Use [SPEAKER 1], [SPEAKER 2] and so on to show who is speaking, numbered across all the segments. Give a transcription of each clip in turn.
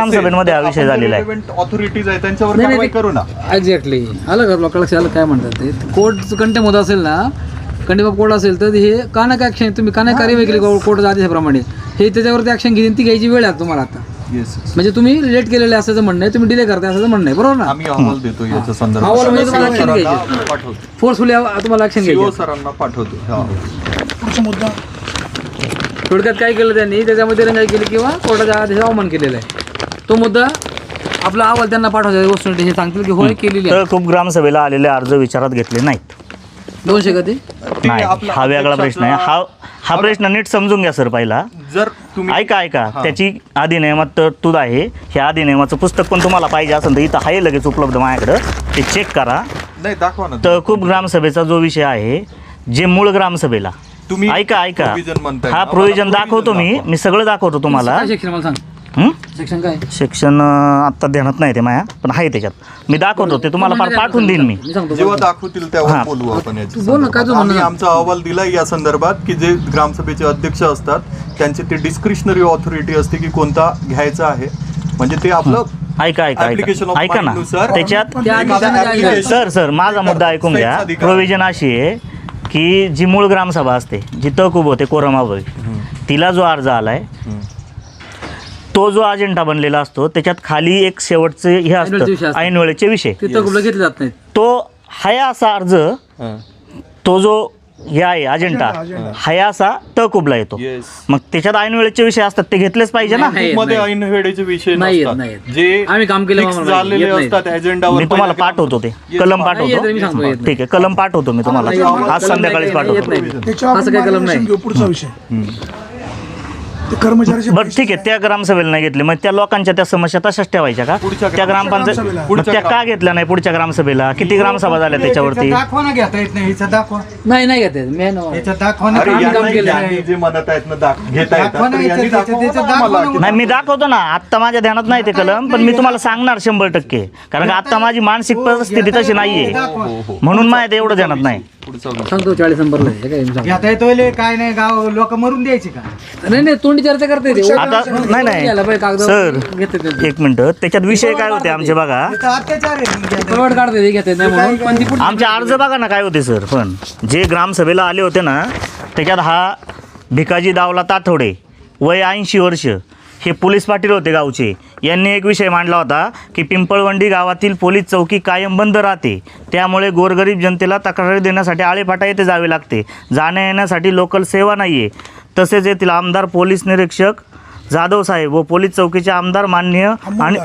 [SPEAKER 1] ग्रामसभेमध्ये हा विषय झालेला आहे.
[SPEAKER 2] ऑथॉरिटीज आहे त्यांच्यावर कारवाई करू ना.
[SPEAKER 3] एक्झॅक्टली आलं का लोकांना लक्षात आलं काय म्हणतात ते. कोर्ट कंटेम होत असेल ना, कंटेम कोर्ट असेल तर हे का नाही ऍक्शन, तुम्ही का नाही कार्यवाही केली कोर्टाच्या आदेशाप्रमाणे, हे त्याच्यावरती ऍक्शन घेईन ती घ्यायची वेळ आहे तुम्हाला आता. म्हणजे तुम्ही लेट केलेले असं म्हणणं आहे, तुम्ही डिले करताय असं म्हणणं आहे, बरोबर ना.
[SPEAKER 2] आम्ही अहवाल देतो याच्या संदर्भात.
[SPEAKER 3] अहवाल म्हणजे तुम्हाला ऍक्शन घ्यायची, फोर्सफुली तुम्हाला ऍक्शन घ्यायची.
[SPEAKER 2] सरांना पाठवतो.
[SPEAKER 4] पुढचा मुद्दा
[SPEAKER 3] थोडक्यात काय केलं त्यांनी, त्याच्यामध्ये रंगाई केली किंवा कोर्टाच्या आदेशाचा अवमान केलेला आहे. तो मुद्दा आपला अहवाल त्यांना पाठवायचा, वस्तू हे सांगतील की होय केलेली आहे.
[SPEAKER 1] तर खूप ग्रामसभेला आलेले अर्ज विचारात घेतले नाहीत.
[SPEAKER 3] 200 गती
[SPEAKER 1] नाही, हा वेगळा प्रश्न आहे. हा प्रश्न नीट समजून घ्या सर. पहिला
[SPEAKER 2] जर तुम्ही
[SPEAKER 1] ऐका त्याची अधिनियमात तरतूद आहे. ह्या अधिनियमाचं पुस्तक पण तुम्हाला पाहिजे असेल तर इथं आहे लगेच उपलब्ध माझ्याकडं, ते चेक करा.
[SPEAKER 2] नाही दाखवा ना.
[SPEAKER 1] तर खूप ग्रामसभेचा जो विषय आहे, जे मूळ ग्रामसभेला
[SPEAKER 2] तुम्ही
[SPEAKER 1] ऐका
[SPEAKER 2] provision म्हणताय
[SPEAKER 1] हा
[SPEAKER 2] ना,
[SPEAKER 1] प्रोव्हिजन
[SPEAKER 2] मला
[SPEAKER 1] दाखवतो
[SPEAKER 2] provision
[SPEAKER 1] मी सगळं दाखवतो तुम्हाला.
[SPEAKER 3] काय सेक्शन मला सांग,
[SPEAKER 1] हं?
[SPEAKER 3] सेक्शन काय
[SPEAKER 1] सेक्शन आत्ता ध्यानात नाही ते माया, पण आहे त्याच्यात मी दाखवतो ते तुम्हाला पाठवून देईन मी.
[SPEAKER 3] सांगतो.
[SPEAKER 2] जेव्हा दाखवतील तेव्हा बोलू आपण याची.
[SPEAKER 3] बोल ना, काय तुझं
[SPEAKER 2] आम्ही
[SPEAKER 3] म्हणणं?
[SPEAKER 2] आमचा अहवाल दिला या संदर्भात की जे ग्रामसभेचे अध्यक्ष असतात त्यांची ते डिस्क्रिशनरी ऑथॉरिटी असते की कोणता घ्यायचा आहे. म्हणजे ते आपलं
[SPEAKER 1] ऐका
[SPEAKER 2] Application of
[SPEAKER 1] ऐका ना,
[SPEAKER 2] mind नुसार
[SPEAKER 1] त्याच्यात सर माझा मुद्दा ऐकून घ्या. प्रोव्हिजन अशी आहे की जी मूळ ग्रामसभा असते, जी तहकूब होते कोरमाबाई, तिला जो अर्ज आलाय तो जो अजेंडा बनलेला असतो त्याच्यात खाली एक शेवटचे हे असतं ऐन वेळेचे विषय,
[SPEAKER 3] तिथं कुठलं घेतलं जात नाही.
[SPEAKER 1] तो हाय असा अर्ज, तो जो हे आहे अजेंडा हाय असा तहकूबला येतो.
[SPEAKER 2] Yes.
[SPEAKER 1] मग त्याच्यात ऐन वेळेचे विषय असतात, ते घेतलेच पाहिजे ना.
[SPEAKER 3] नाही.
[SPEAKER 2] मध्ये ऐन वेळेचे विषय
[SPEAKER 3] नाही
[SPEAKER 2] नसतात.
[SPEAKER 3] येत.
[SPEAKER 2] जे
[SPEAKER 3] आम्ही काम केलं
[SPEAKER 2] fix
[SPEAKER 3] आम्हाला
[SPEAKER 2] झालेले
[SPEAKER 3] येत नाही.
[SPEAKER 2] असतात अजेंडावर.
[SPEAKER 1] मी तुम्हाला पाठवतो ते कलम
[SPEAKER 3] नाही येत, मी सांगतो, येत
[SPEAKER 1] पाठवतो. ठीक आहे, कलम पाठवतो मी तुम्हाला आज संध्याकाळीच पाठवतो.
[SPEAKER 4] त्याच्यावर
[SPEAKER 3] असं काय कलम नाही.
[SPEAKER 4] घेऊ. पुढचा विषय ते कर्मचाऱ्याचे
[SPEAKER 1] बरं ठीक आहे, त्या ग्रामसभेला नाही घेतले, मग त्या लोकांच्या त्या समस्या तशाच ठेवायच्या का? त्या ग्रामपंचायत मग त्या का घेतल्या नाही पुढच्या ग्रामसभेला? किती ग्रामसभा झाल्या त्याच्यावरती?
[SPEAKER 5] दाखवा ना, घेता येत नाही हिचं दाखवा.
[SPEAKER 3] नाही घेत मी
[SPEAKER 5] याच्यात दाखवा ना,
[SPEAKER 2] अरे
[SPEAKER 5] आम्ही काम
[SPEAKER 2] यांना-
[SPEAKER 5] केलं
[SPEAKER 2] यांनी जे म्हणत आहेत ना घेता
[SPEAKER 5] दाखवा ना,
[SPEAKER 2] येतात, यांनी
[SPEAKER 5] याच्यात-
[SPEAKER 2] दाखवा
[SPEAKER 5] याच्यात
[SPEAKER 2] ना
[SPEAKER 5] दाखवा
[SPEAKER 2] आम्हाला.
[SPEAKER 5] ना.
[SPEAKER 1] नाही मी दाखवतो ना, आत्ता माझ्या ध्यानात नाही ते कलम, पण मी तुम्हाला सांगणार 100%, कारण का आत्ता माझी मानसिक परिस्थिती तशी नाहीये, म्हणून माझ्या एवढं ध्यानात नाही.
[SPEAKER 2] पुढचा विषय.
[SPEAKER 3] सांगतो 40 नंबरला आहे. हे काय मी सांगतो.
[SPEAKER 5] घेता येतोय काय नाही, गाव लोक मरून द्यायची का?
[SPEAKER 3] नाही तोंडी चर्चा करते ते.
[SPEAKER 1] आता नाही सर, एक मिनिट, त्याच्यात विषय काय होते आमचे बघा.
[SPEAKER 5] इथं अत्याचार आहे.
[SPEAKER 3] परवड काढते ते, घेते नाही म्हणून, पण ती पुढची-
[SPEAKER 1] आमचे अर्ज बघा ना काय होते सर. पण जे ग्रामसभेला आले होते ना, त्याच्यात हा भिकाजी दावला ताथोडे, वय 80 वर्ष, हे पोलीस पाटील होते गावचे. यांनी एक विषय मांडला होता की पिंपळवंडी गावातील पोलीस चौकी कायम बंद राहते, त्यामुळे गोरगरीब जनतेला तक्रारी देण्यासाठी आळेफाटा येथे जावे लागते, जाण्या येण्यासाठी लोकल सेवा नाही आहे. तसेच येथील आमदार पोलीस निरीक्षक जाधव साहेब व पोलीस चौकीचे आमदार माननीय आणि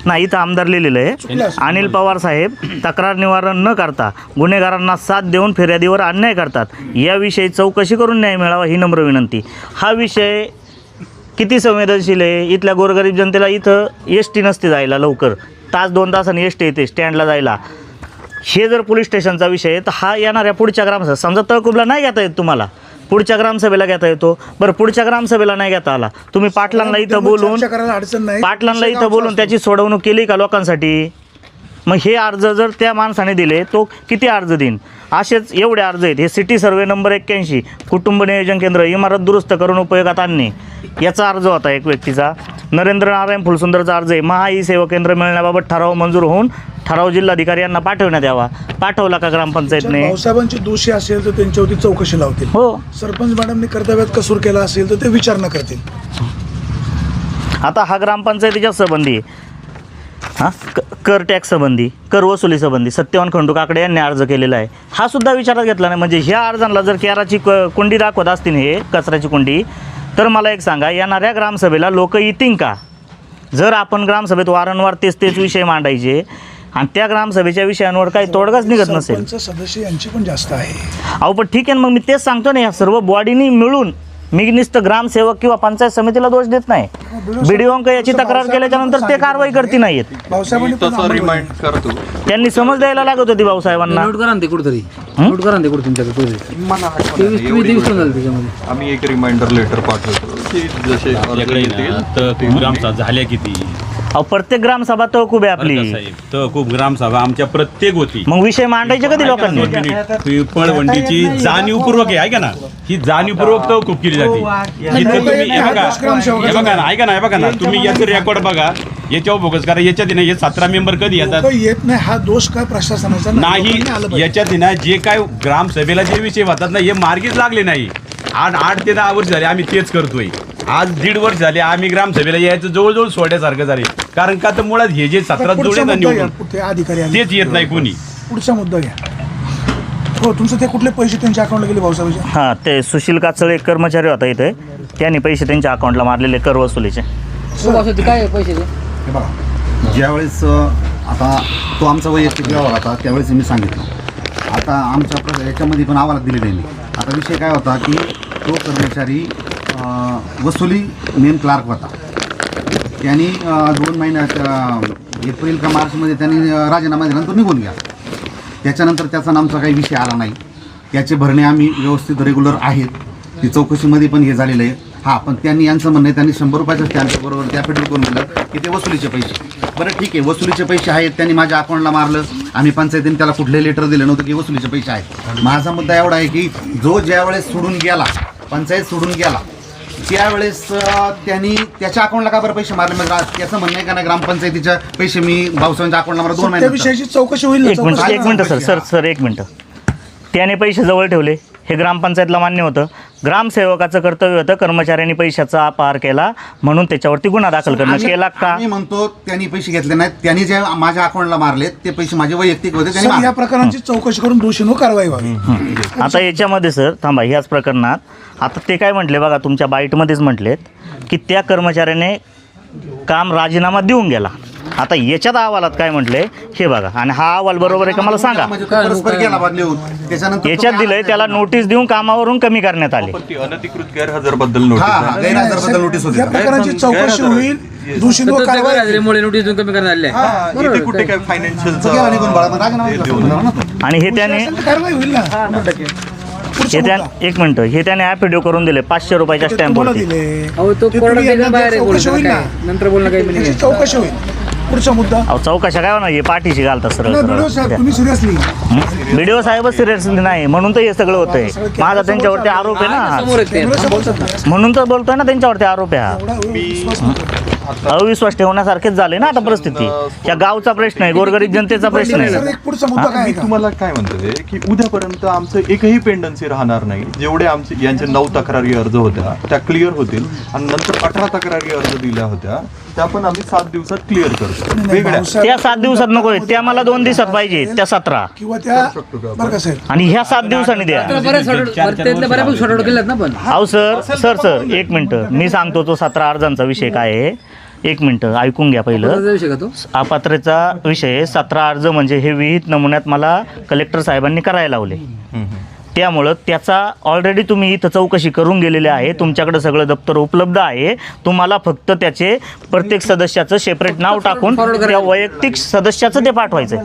[SPEAKER 1] नाही इथं आमदार लिहिलेलं आहे अनिल पवार साहेब तक्रार निवारण न करता गुन्हेगारांना साथ देऊन फिर्यादीवर अन्याय करतात. याविषयी चौकशी करून न्याय मिळावा ही नम्र विनंती. हा विषय किती संवेदनशील आहे. इथल्या गोरगरीब जनतेला इथं एस टी नसते जायला लवकर, 1-2 तासांनी एस टी येते स्टँडला जायला. हे जर पोलीस स्टेशनचा विषय आहे तर हा येणाऱ्या पुढच्या ग्रामसभा, समजा तहकुबला नाही घेता येत तुम्हाला, पुढच्या ग्रामसभेला घेता येतो. बरं पुढच्या ग्रामसभेला नाही घेता आला, तुम्ही पाटलांना इथं बोलून पाटलांना इथं बोलून त्याची सोडवणूक केली का लोकांसाठी? मग हे अर्ज जर त्या माणसाने दिले तो किती अर्ज देईन? असेच एवढे अर्ज आहेत. हे सिटी सर्वे नंबर 81 कुटुंब नियोजन केंद्र इमारत दुरुस्त करून उपयोगात आणणे याचा अर्ज होता एक व्यक्तीचा. नरेंद्र नारायण फुलसुंदरचा अर्ज आहे. महा ई सेवा केंद्र मिळण्याबाबत ठराव मंजूर होऊन ठराव जिल्हाधिकारी यांना पाठवण्यात यावा. पाठवला का ग्रामपंचायतने?
[SPEAKER 4] भाऊसाहेबांची दोषी असेल तर त्यांच्यावरती चौकशी लावतील.
[SPEAKER 1] हो.
[SPEAKER 4] सरपंच मॅडमने कर्तव्यात कसूर केला असेल तर ते विचारणा करतील.
[SPEAKER 1] आता हा ग्रामपंचायतीच्या संबंधी हां कर टॅक्स संबंधी, कर वसुली संबंधी सत्यवान खंडू काकडे यांनी अर्ज केलेला आहे. हा सुद्धा विचारात घेतला नाही. म्हणजे ह्या अर्जांना जर केराची कुंडी दाखवत असतील हे कचऱ्याची कुंडी, तर मला एक सांगा, येणाऱ्या ग्रामसभेला लोक येतील का? जर आपण ग्रामसभेत वारंवार तेच विषय मांडायचे आणि त्या ग्रामसभेच्या विषयांवर काही तोडगाच निघत नसेल.
[SPEAKER 4] सदस्य यांची पण जास्त आहे.
[SPEAKER 1] अहो पण ठीक आहे, मग मी तेच सांगतो ना, या सर्व बॉडीनी मिळून मी नुसतं ग्रामसेवक किंवा पंचायत समितीला दोष देत नाही. बीडीओ याची तक्रार केल्याच्या नंतर ते कारवाई करती नाहीत.
[SPEAKER 2] मी तसं रिमाइंड करतो.
[SPEAKER 1] त्यांनी समज द्यायला लागत होती भाऊसाहेबांना.
[SPEAKER 3] नोट करा ना ते कुठेतरी, नोट करा ना ते कुठे तुमच्याकडे कुठेतरी.
[SPEAKER 2] मला आठवण नाही, एवढी
[SPEAKER 3] दिवस झाले त्याच्यामध्ये.
[SPEAKER 2] आम्ही एक रिमाइंडर लेटर पाठवतो की जसे
[SPEAKER 6] आपल्याकडे तर ग्रामसभा झाल्या किती?
[SPEAKER 1] अहो प्रत्येक ग्रामसभा तहकूब आहे आपली.
[SPEAKER 6] तर खूप ग्रामसभा आमच्या प्रत्येक होती.
[SPEAKER 1] मग विषय मांडायचे कधी लोकांनी?
[SPEAKER 6] पिंपळवंडीची जाणीवपूर्वक आहे, ऐका ना, ही जाणीवपूर्वक तहकूब केली जाते. इथं तुम्ही हे बघा ना, ऐका ना, तुम्ही याचं रेकॉर्ड बघा. याच्यावर फोकस करा. याच्यात आहे ना हे 17 मेंबर कधी येतात
[SPEAKER 4] लोकं येत नाही, हा दोष काय प्रशासनाचा
[SPEAKER 6] नाही.
[SPEAKER 4] लोकांनी आलं पाहिजे.
[SPEAKER 6] याच्यात आहे ना जे काय ग्रामसभेला जे विषय होतात ना हे मार्गीच लागले नाही. 8 ते 10 वर्ष झाले आम्ही तेच करतोय. आज 1.5 वर्ष झाले आम्ही ग्रामसभेला यायचं जवळजवळ सोड्यासारखं झाले. कारण का तर मुळात हे जे 17
[SPEAKER 4] पुढचा
[SPEAKER 6] जोडे
[SPEAKER 4] मुद्दा घ्या,
[SPEAKER 6] निवडून
[SPEAKER 4] ते अधिकारी आले.
[SPEAKER 6] तेच येत नाही कोणी.
[SPEAKER 4] पुढचा मुद्दा घ्या. हो, तुमचं ते कुठले पैसे त्यांच्या अकाउंटला गेले भाऊसाहेब?
[SPEAKER 1] हां, ते सुशील काचळे एक कर्मचारी होता इथे, त्यांनी पैसे त्यांच्या अकाउंटला मारलेले कर वसुलीचे.
[SPEAKER 3] काय पैसे ते
[SPEAKER 7] हे बघा, ज्यावेळेस आता तो आमचा वैयक्तिक व्यवहार होता त्यावेळेस मी सांगितलं. आता आमच्या याच्यामध्ये पण अहवालात दिलेले नाही. आता विषय काय होता की तो कर्मचारी वसुली मेन क्लार्क होता. त्यांनी 2 महिन्यात एप्रिल का मार्चमध्ये त्यांनी राजीनामा दिला, तो निघून गेला. त्याच्यानंतर त्याचा आमचा काही विषय आला नाही. त्याचे भरणे आम्ही व्यवस्थित रेग्युलर आहेत. ती चौकशीमध्ये पण हे झालेलं आहे. हां, पण त्यांनी यांचं म्हणणं आहे त्यांनी 100 रुपयाचं स्टॅम्पबरोबर त्या फेडरल करून दिलं की ते वसुलीचे पैसे. बरं ठीक आहे, वसुलीचे पैसे आहेत, त्यांनी माझ्या अकाउंटला मारलं. आम्ही पंचायतीने त्याला कुठले लेटर दिलं नव्हतं की वसुलीचे पैसे आहेत. माझा मुद्दा एवढा आहे की जो ज्यावेळेस सोडून गेला, पंचायत सोडून गेला, त्यावेळेस त्यांनी त्याच्या अकाउंटला का बरं पैसे मारले? मग त्याचं म्हणणं आहे का नाही ग्रामपंचायतीच्या पैसे मी भाऊसाहेबांच्या अकाउंटला मारा 2
[SPEAKER 4] त्या
[SPEAKER 7] महिने.
[SPEAKER 4] विषयाची चौकशी होईल ना?
[SPEAKER 1] एक मिनिट
[SPEAKER 4] चौकशी
[SPEAKER 1] सर एक मिनिट. त्याने पैसे जवळ ठेवले, हे ग्रामपंचायतला मान्य होतं. ग्रामसेवकाचं कर्तव्य होतं कर्मचाऱ्यांनी पैशाचा अपहार केला म्हणून त्याच्यावरती गुन्हा दाखल करणं. केला का?
[SPEAKER 7] मी म्हणतो त्यांनी पैसे घेतले नाहीत. त्यांनी जे माझ्या अकाउंटला मारले ते पैसे माझे वैयक्तिक होते. त्यांनी
[SPEAKER 4] सर, या
[SPEAKER 7] मारले.
[SPEAKER 4] प्रकरणाची चौकशी करून दोषींवर कारवाई व्हावी.
[SPEAKER 1] आता याच्यामध्ये सर थांबा, ह्याच प्रकरणात आता ते काय म्हटले बघा, तुमच्या बाईटमध्येच म्हटलेत की त्या कर्मचाऱ्याने काम राजीनामा देऊन गेला. आता याच्यात अहवालात काय म्हटले हे बघा, आणि हा अहवाल बरोबर आहे का मला सांगा.
[SPEAKER 7] म्हणजे तो परस्पर गेला बा लिहून. त्याच्यानंतर
[SPEAKER 1] याच्यात दिलंय त्याला नोटीस देऊन कामावरून कमी करण्यात आले.
[SPEAKER 2] पण ती अनधिकृत गैरहजर बद्दल नोटीस आहे.
[SPEAKER 7] गैरहजरबद्दल नोटीस होती.
[SPEAKER 4] या प्रकरणाची चौकशी होईल, दोषींवर कारवाई होईल.
[SPEAKER 3] मुळे नोटीस देऊन कमी करण्यात आले.
[SPEAKER 2] इथे कुठे काय फायनान्शियल
[SPEAKER 7] निघून बाळा, मग राजीनामा दिला ना.
[SPEAKER 1] आणि हे त्याने
[SPEAKER 4] असेल तर कारवाई होईल ना? पुढचा
[SPEAKER 1] हे त्या
[SPEAKER 4] मुद्दा.
[SPEAKER 1] एक मिनिट, हे त्याने ॲफिडेव्हिट करून दिले 500 रुपयाच्या
[SPEAKER 4] ते तुम्हाला
[SPEAKER 1] स्टॅम्पवरती.
[SPEAKER 4] दिले.
[SPEAKER 3] अहो तो
[SPEAKER 4] ते
[SPEAKER 3] कोर्टात
[SPEAKER 4] तुम्ही
[SPEAKER 3] गेला
[SPEAKER 4] यांना
[SPEAKER 3] बाहेर आहे,
[SPEAKER 4] चौकशी होईल
[SPEAKER 3] बोलणं
[SPEAKER 4] ना?
[SPEAKER 3] काय नंतर बोलणं काही
[SPEAKER 4] त्याची
[SPEAKER 3] नाही.
[SPEAKER 4] चौकशी होईल. पुढचा मुद्दा.
[SPEAKER 1] अहो चौकशा काय होणार, हे पाठीशी घालतात सरळ
[SPEAKER 4] व्हिडिओ साहेब,
[SPEAKER 1] सरळ.
[SPEAKER 4] तुम्ही सिरियसली
[SPEAKER 1] व्हिडिओ साहेबच सिरियसली नाही म्हणून तर हे सगळं होतंय. माझा त्यांच्यावरती आरोप आहे ना,
[SPEAKER 3] समोर आहेत ते. बोलतात ना.
[SPEAKER 1] म्हणून तर बोलतोय ना त्यांच्यावरती आरोप आहे हा.
[SPEAKER 4] एवढा विश्वास नव्हता.
[SPEAKER 1] अविश्वास ठेवण्यासारखेच झाले ना आता परिस्थिती. या गावचा प्रश्न आहे, गोरगरीब जनतेचा प्रश्न
[SPEAKER 4] सर,
[SPEAKER 1] आहे.
[SPEAKER 4] एक पुढचा मुद्दा काय
[SPEAKER 2] मी
[SPEAKER 4] आहे का?
[SPEAKER 2] तुम्हाला काय म्हणतोय की उद्यापर्यंत आमचं एकही पेंडन्सी राहणार नाही. जेवढे आमचे यांचे 9 तक्रारी अर्ज होत्या त्या क्लिअर होतील, आणि नंतर 18 तक्रारी अर्ज दिल्या होत्या त्या पण आम्ही 7 दिवसात क्लिअर करतो.
[SPEAKER 4] नाही,
[SPEAKER 2] वेगळ्या
[SPEAKER 4] भाऊसाहेब,
[SPEAKER 1] त्या 7 दिवसात नको, त्या मला 2 दिवसात पाहिजे, त्या 17
[SPEAKER 4] किंवा त्या बरं का साहेब,
[SPEAKER 1] आणि ह्या 7 दिवसांनी द्या.
[SPEAKER 3] त्यातल्या बऱ्यापैकी शॉर्ट आउट केलेत ना. पण
[SPEAKER 1] अहो सर एक मिनटं मी सांगतो. तो 17 अर्जांचा विषय काय आहे, एक मिनटं ऐकून घ्या पहिलं.
[SPEAKER 3] विषय का तो?
[SPEAKER 1] अपात्रतेचा विषय 17 अर्ज म्हणजे हे विहित नमुन्यात मला कलेक्टर साहेबांनी करायला लावले. त्यामुळं त्याचा ऑलरेडी तुम्ही इथं चौकशी करून गेलेले आहे. तुमच्याकडे सगळं दप्तर उपलब्ध आहे. तुम्हाला फक्त त्याचे प्रत्येक सदस्याचं सेपरेट नाव टाकून त्या वैयक्तिक सदस्याचं ते पाठवायचं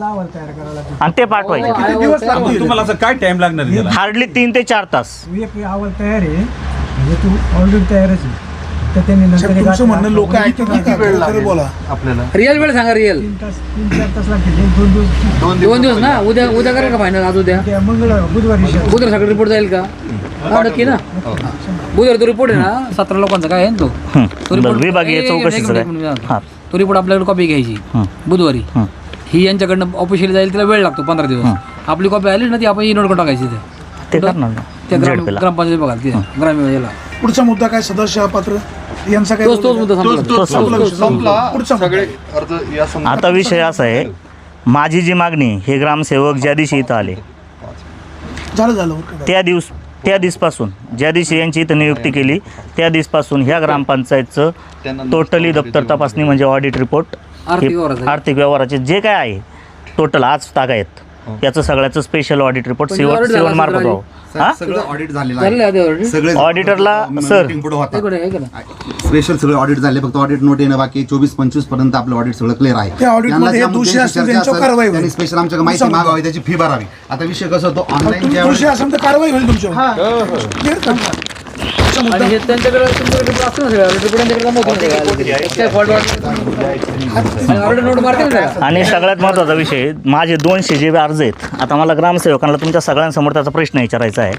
[SPEAKER 1] आणि ते पाठवायचं.
[SPEAKER 4] किती दिवस लागतील?
[SPEAKER 6] तुम्हाला असं काय टाइम लागणार आहे त्याला?
[SPEAKER 1] हार्डली 3 ते 4 तास.
[SPEAKER 5] एक अहवाल तयार आहे म्हणजे तू ऑलरेडी तयारच आहे. तर त्यांनी नंतर
[SPEAKER 4] साहेब,
[SPEAKER 5] एक
[SPEAKER 4] तुमचं म्हणणं
[SPEAKER 5] आठ-
[SPEAKER 4] लोक ऐकतात नाही का?
[SPEAKER 2] किती वेळ
[SPEAKER 4] खरं
[SPEAKER 2] लागेल
[SPEAKER 4] बोला.
[SPEAKER 2] आपल्याला?
[SPEAKER 3] रिअल वेळ सांगा. रिअल
[SPEAKER 5] 3-4 तास लागतील. 2 दिवस
[SPEAKER 3] 2 दिवस ना. उद्या करा का फायनल? आज उद्या
[SPEAKER 5] त्या मंगळवार बुधवारी
[SPEAKER 3] बुधवार सगळं रिपोर्ट जाईल का? हा नक्की ना. बुधवार तो रिपोर्ट आहे ना 17 लोकांचा काय आहे ना तो. तो
[SPEAKER 1] बरं,
[SPEAKER 3] report-
[SPEAKER 1] विभागीय
[SPEAKER 3] एक
[SPEAKER 1] चौकशीचं काय?
[SPEAKER 3] मिनिट.
[SPEAKER 1] हां.
[SPEAKER 3] तो रिपोर्ट आपल्याकडे कॉपी घ्यायची बुधवारी. ही यांच्याकडनं ऑफिशियल जाईल, तिला वेळ लागतो 15 दिवस. आपली कॉपी आली ना ती आपण ई नोट करून टाकायची
[SPEAKER 1] ते करणार ना.
[SPEAKER 3] त्या
[SPEAKER 1] झेडपीला.
[SPEAKER 3] ग्रामपंचायत बघा ग्रामीण याला.
[SPEAKER 4] पुढचा मुद्दा काय? सदस्य अपात्र यांचा काय?
[SPEAKER 3] तोच मुद्दा संपला.
[SPEAKER 2] संपला.
[SPEAKER 4] पुढचा
[SPEAKER 2] सगळे अर्ज या संदर्भात
[SPEAKER 1] आता विषय असा आहे, माझी जी मागणी हे ग्रामसेवक ज्या दिवशी इथं आले
[SPEAKER 4] झालं
[SPEAKER 1] त्या दिवसपासून ज्या दिवशी यांची इथं नियुक्ती केली त्या दिवसपासून ह्या ग्रामपंचायतचं टोटली दप्तर तपासणी म्हणजे ऑडिट रिपोर्ट, आर्थिक व्यवहाराचे जे काय आहे टोटल आज तागायत याचं सगळ्याचं स्पेशल ऑडिट रिपोर्ट सीवन मार्फत व्हावं. हां,
[SPEAKER 7] सगळं ऑडिट झालेलं आहे. सगळे
[SPEAKER 1] ऑडिटरला सर
[SPEAKER 7] meeting पुढं होतात. स्पेशल सगळे ऑडिट झाले, फक्त ऑडिट नोट येणं बाकी. 24-25 पर्यंत आपलं ऑडिट सगळं क्लिअर आहे.
[SPEAKER 4] त्या audit
[SPEAKER 7] त्यांना
[SPEAKER 4] मध्ये
[SPEAKER 7] ज्या
[SPEAKER 4] दोषी
[SPEAKER 7] मुद्द्यांची
[SPEAKER 4] असतील
[SPEAKER 7] चर्चा
[SPEAKER 4] त्यांच्यावर
[SPEAKER 7] असेल,
[SPEAKER 4] कारवाई होईल.
[SPEAKER 7] त्यांनी स्पेशल आमच्याकडे माहिती
[SPEAKER 4] तुमचा
[SPEAKER 7] मागावी, त्याची फी भरावी. आता विषय कसा होतो ऑनलाईन
[SPEAKER 4] तुम्ही दोषी असाल तर कारवाई होईल तुमच्यावर. Clear का? पुढचा मुद्दा.
[SPEAKER 3] आणि हे त्यांच्याकडे असतो ना सगळं रिपोर्ट त्यांच्याकडे ऑर्डर नोट मारते ना त्याला.
[SPEAKER 1] आणि सगळ्यात महत्त्वाचा विषय, माझे 200 जे अर्ज आहेत. आता मला ग्रामसेवकांना तुमच्या सगळ्यांसमोर त्याचा प्रश्न विचारायचा आहे.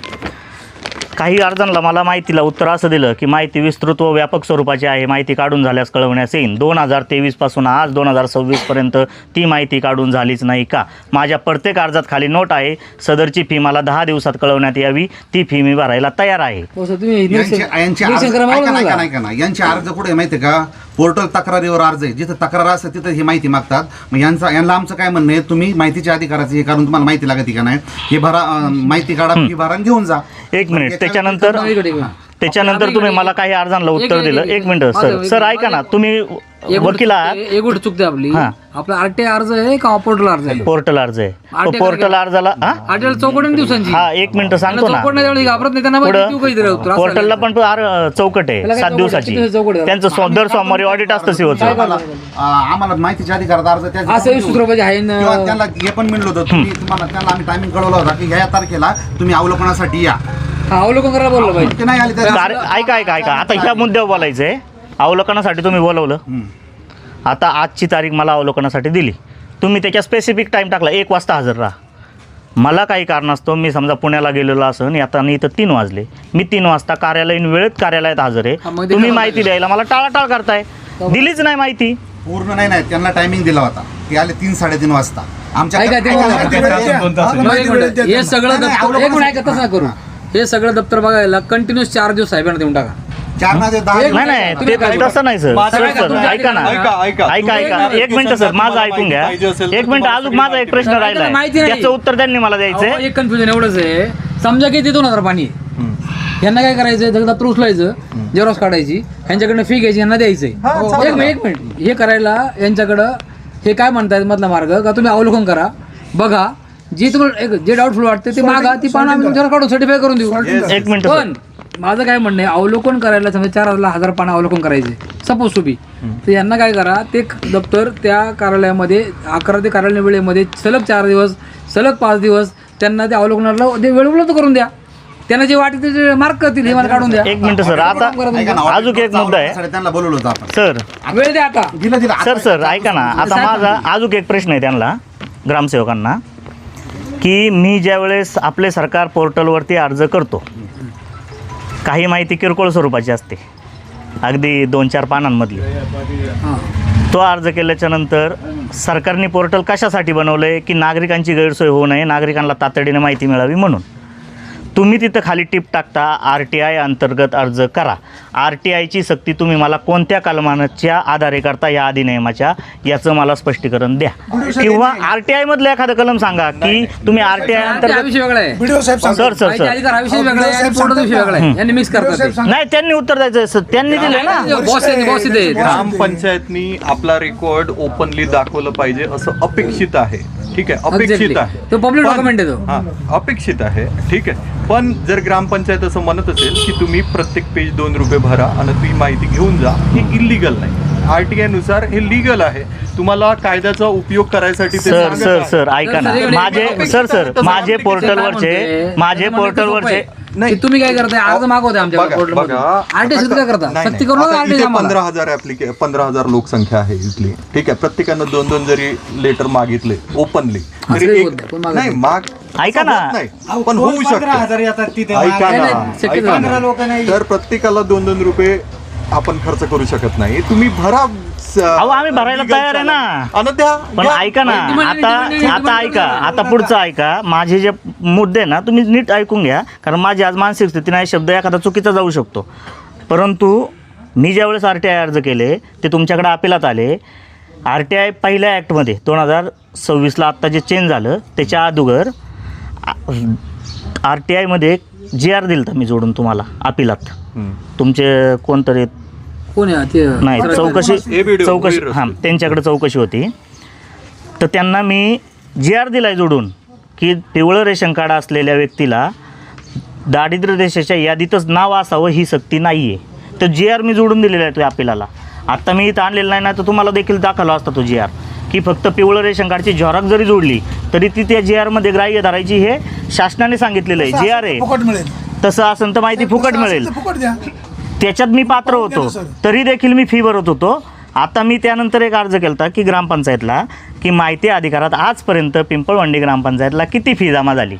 [SPEAKER 1] काही अर्जांना मला माहितीला उत्तर असं दिलं की माहिती विस्तृत व व्यापक स्वरूपाची आहे, माहिती काढून झाल्यास कळवण्यास येईल. 2023 पासून आज 2026 पर्यंत ती माहिती काढून झालीच नाही का? माझ्या प्रत्येक अर्जात खाली नोट आहे, सदरची फी मला 10 दिवसात कळवण्यात यावी, ती फी मी भरायला तयार आहे.
[SPEAKER 3] हो सर, तुम्ही
[SPEAKER 7] यांचे अर्ज ऐका ना, यांचे अर्ज कुठे आहे माहिती आहे का? पोर्टल तक्रारीवर अर्ज आहे, जिथं तक्रार असते तिथं ही माहिती मागतात. मग यांना आमचं काय म्हणणं आहे, तुम्ही माहितीच्या अधिकाराचं हे करून तुम्हाला माहिती लागते का नाही हे भरा, माहिती काढा, फी भरा आणि घेऊन जा.
[SPEAKER 1] एक मिनिट. त्याच्यानंतर तुम्ही मला काही अर्जांना उत्तर दिलं. एक मिनिट सर ऐका ना, तुम्ही वकील आहात.
[SPEAKER 3] एक गोष्ट चुकते आपली.
[SPEAKER 1] हां.
[SPEAKER 3] आपला आरटीआय अर्ज आहे का पोर्टल अर्ज आहे?
[SPEAKER 1] पोर्टल अर्ज आहे.
[SPEAKER 3] RTI
[SPEAKER 1] पोर्टल अर्जाला
[SPEAKER 3] आरटीआय चौकट दिवसांची.
[SPEAKER 1] हा, एक मिनिट सांगतो ना.
[SPEAKER 3] चौकट नाही घाबरत नाही त्यांना माहिती आहे, तू काही दिलं उत्तर असं
[SPEAKER 1] पोर्टलला पण चौकट आहे
[SPEAKER 3] त्याला काय
[SPEAKER 1] 7
[SPEAKER 3] चौकट?
[SPEAKER 1] दिवसाची.
[SPEAKER 3] किती चौकट आहे?
[SPEAKER 1] त्यांचं दर सोमवारी ऑडिट असतं सीओचं.
[SPEAKER 7] आम्हाला माहितीच्या अधिकारात अर्ज त्याच्या
[SPEAKER 3] असं सूत्र पाहिजे आहे ना.
[SPEAKER 7] किंवा त्यांना हे पण म्हणलं होतं, त्यांना आम्ही टायमिंग कळवला होता की ह्या तारखेला तुम्ही अवलोकनासाठी या.
[SPEAKER 3] अवलोकन करायला बोललं पाहिजे.
[SPEAKER 7] ते नाही आले तर
[SPEAKER 1] ऐका आता ह्या मुद्द्यावर बोलायचंय. अवलोकनासाठी तुम्ही बोलवलं. आता आजची तारीख मला अवलोकनासाठी दिली, तुम्ही त्याच्या स्पेसिफिक टाईम टाकला 1 वाजता हजर राहा. मला काही कारणास्तव मी समजा पुण्याला गेलेलो असं आता इथं 3 वाजले, मी 3 वाजता कार्यालयीन वेळेत कार्यालयात हजर आहे.
[SPEAKER 3] मग ते
[SPEAKER 1] तुम्ही
[SPEAKER 3] काय
[SPEAKER 1] माहिती द्यायला मला टाळाटाळ करताय. दिलीच नाही माहिती.
[SPEAKER 7] पूर्ण नाही, त्यांना टायमिंग दिला होता. ते आले 3-3:30 वाजता. आमच्या
[SPEAKER 3] ऐका, ते
[SPEAKER 7] ऐका,
[SPEAKER 3] बघा.
[SPEAKER 7] ऐका, ऐका.
[SPEAKER 3] हे सगळं दप्तर एक मिनिट ऐका, तसं करू. हे सगळं दप्तर बघायला कंटिन्यूस 4 दिवस साहेबांना देऊन टाका.
[SPEAKER 7] 4 ना ते 10
[SPEAKER 1] नाही ते तसं नाही सर. सर ऐका ना, ऐका एक मिनिट सर, माझं ऐकून घ्या. एक मिनिट, अजून माझा एक प्रश्न राहिला
[SPEAKER 3] माहिती
[SPEAKER 1] आहे,
[SPEAKER 3] नाही.
[SPEAKER 1] त्याचं उत्तर त्यांनी मला द्यायचंय.
[SPEAKER 3] एक कन्फ्युजन एवढंच आहे, समजा की ते 2000 पाणी आहे. यांना काय करायचं, जर दप्तर उचलायचं, जेरॉक्स काढायची, यांच्याकडनं फी घ्यायची, यांना द्यायचंय. एक मिनिट हे करायला यांच्याकडं हे काय म्हणतायत मधला मार्ग का, तुम्ही अवलोकन करा, बघा, जे तुम्हाला जे डाऊटफुल वाटते ते मागा, ती पानं आम्ही तुमच्यावर काढून सर्टिफाय करून देऊ.
[SPEAKER 1] एक मिनिट
[SPEAKER 3] पण माझं काय म्हणणं आहे, अवलोकन करायला समजा 4,000 पानं अवलोकन करायचे सपोज टू बी, तर यांना काय करा, ते दप्तर त्या कार्यालयामध्ये 11 ते कार्यालय वेळेमध्ये सलग 4 दिवस, सलग 5 दिवस त्यांना ते अवलोकनाला वेळ उपलब्ध करून द्या. त्यांना जे वाटते ते मार्क करतील, हे मला काढून द्या.
[SPEAKER 1] एक मिनिट सर, आता अजून एक मुद्दा आहे
[SPEAKER 7] त्यांना बोलवलं होतं आपण.
[SPEAKER 1] सर.
[SPEAKER 3] वेळ द्या आता.
[SPEAKER 7] दिला
[SPEAKER 1] सर ऐका ना, आता माझा अजून एक प्रश्न आहे त्यांना, ग्रामसेवकांना, की मी ज्यावेळेस आपले सरकार पोर्टलवरती अर्ज करतो, काही माहिती किरकोळ स्वरूपाची असते, अगदी 2-4 पानांमधली. तो अर्ज केल्याच्या नंतर सरकारने पोर्टल कशासाठी बनवलं आहे, की नागरिकांची गैरसोय होऊ नये, नागरिकांना तातडीने माहिती मिळावी म्हणून. तुम्ही तिथं खाली टिप टाकता RTI अंतर्गत अर्ज करा. RTIची सक्ती तुम्ही मला कोणत्या कलमाच्या आधारे करता, या अधिनियमाच्या, याचं मला स्पष्टीकरण द्या. किंवा RTI मधलं एखादं कलम सांगा की तुम्ही RTI
[SPEAKER 3] हा
[SPEAKER 1] अंतर्गत.
[SPEAKER 3] विषय वेगळा आहे.
[SPEAKER 4] व्हिडिओ साहेब सांगा.
[SPEAKER 1] सर
[SPEAKER 3] माहिती अधिकार हा विषय वेगळा आहे आणि पोर्टल विषय वेगळा आहे. यांनी मिक्स करतात.
[SPEAKER 1] नाही, त्यांनी उत्तर द्यायचं सर, त्यांनी दिलं ना.
[SPEAKER 3] बॉस आहे.
[SPEAKER 2] ग्रामपंचायतनी आपला रेकॉर्ड ओपनली दाखवलं पाहिजे असं अपेक्षित आहे. ठीक आहे, अपेक्षित आहे.
[SPEAKER 3] तो पब्लिक डॉक्युमेंट आहे तो.
[SPEAKER 2] हा, अपेक्षित आहे. ठीक आहे, पण जर ग्रामपंचायत असं म्हणत असेल की तुम्ही प्रत्येक पेज 2 रुपये भरा आणि ती माहिती घेऊन जा, हे इलिगल नाही. RTI नुसार हे लीगल आहे. तुम्हाला कायद्याचा उपयोग करायसाठी ते सांगत
[SPEAKER 1] सर
[SPEAKER 2] आहे.
[SPEAKER 1] सर ऐका ना, माझे पोर्टलवरचे
[SPEAKER 3] नाही, तुम्ही काय करताय, अर्ज मागवताय आमच्या पोर्टलमध्ये. RTI सुद्धा काय करता, सक्ती करू नका. RTI आम्हाला
[SPEAKER 2] 15,000 लोकसंख्या आहे इथली. ठीक आहे, प्रत्येकानं 2-2 जरी लेटर मागितले ओपनली तरी
[SPEAKER 3] असं
[SPEAKER 2] एक
[SPEAKER 3] बोलतोय, पण मागत
[SPEAKER 2] नाही माग
[SPEAKER 1] ऐका ना.
[SPEAKER 2] होत नाही, पण होऊ शकतं. ऐका ना, तर प्रत्येकाला 2-2 रुपये आपण खर्च करू शकत नाही. तुम्ही भरा.
[SPEAKER 1] अहो, आम्ही भरायला तयार आहे ना.
[SPEAKER 2] आणि द्या.
[SPEAKER 1] पण ऐका ना, आता पुढचं ऐका. माझे जे मुद्दे ना, तुम्ही नीट ऐकून घ्या, कारण माझी आज मानसिक स्थिती नाही, शब्द एखादा चुकीचा जाऊ शकतो. परंतु मी ज्यावेळेस RTI अर्ज केले ते तुमच्याकडे अपिलात आले. RTI पहिल्या ॲक्टमध्ये 2026ला आत्ता जे चेंज झालं त्याच्या अगोदर RTIमध्ये GR दिलं तर मी जोडून तुम्हाला अपिलात. तुमचे कोणतरी
[SPEAKER 3] कोण आहे ते?
[SPEAKER 1] नाही, चौकशी
[SPEAKER 2] व्हिडिओ.
[SPEAKER 1] हां, त्यांच्याकडे चौकशी होती, तर त्यांना मी GR दिलाय जोडून की पिवळं रेशन कार्ड असलेल्या व्यक्तीला दारिद्र्य रेषेच्या यादीतच नाव असावं ही सक्ती नाही आहे. तर GR मी जोडून दिलेला आहे त्या अपिलाला. आत्ता मी इथं आणलेलं नाही, तर तुम्हाला देखील दाखवला असता तो GR, की फक्त पिवळं रेशन कार्डची झॉरक जरी जोडली तरी ती त्या GRमध्ये ग्राह्य धरायची, हे शासनाने सांगितलेलं आहे. GR आहे,
[SPEAKER 4] फुकट मिळेल.
[SPEAKER 1] तसं असेल तर माहिती फुकट मिळेल.
[SPEAKER 4] फुकट द्या.
[SPEAKER 1] त्याच्यात मी पात्र होतो, तरी देखील मी फी भरत होतो. आता मी त्यानंतर एक अर्ज केला होता की ग्रामपंचायतला, की माहिती अधिकारात आजपर्यंत पिंपळवंडी ग्रामपंचायतला किती फी जमा झाली,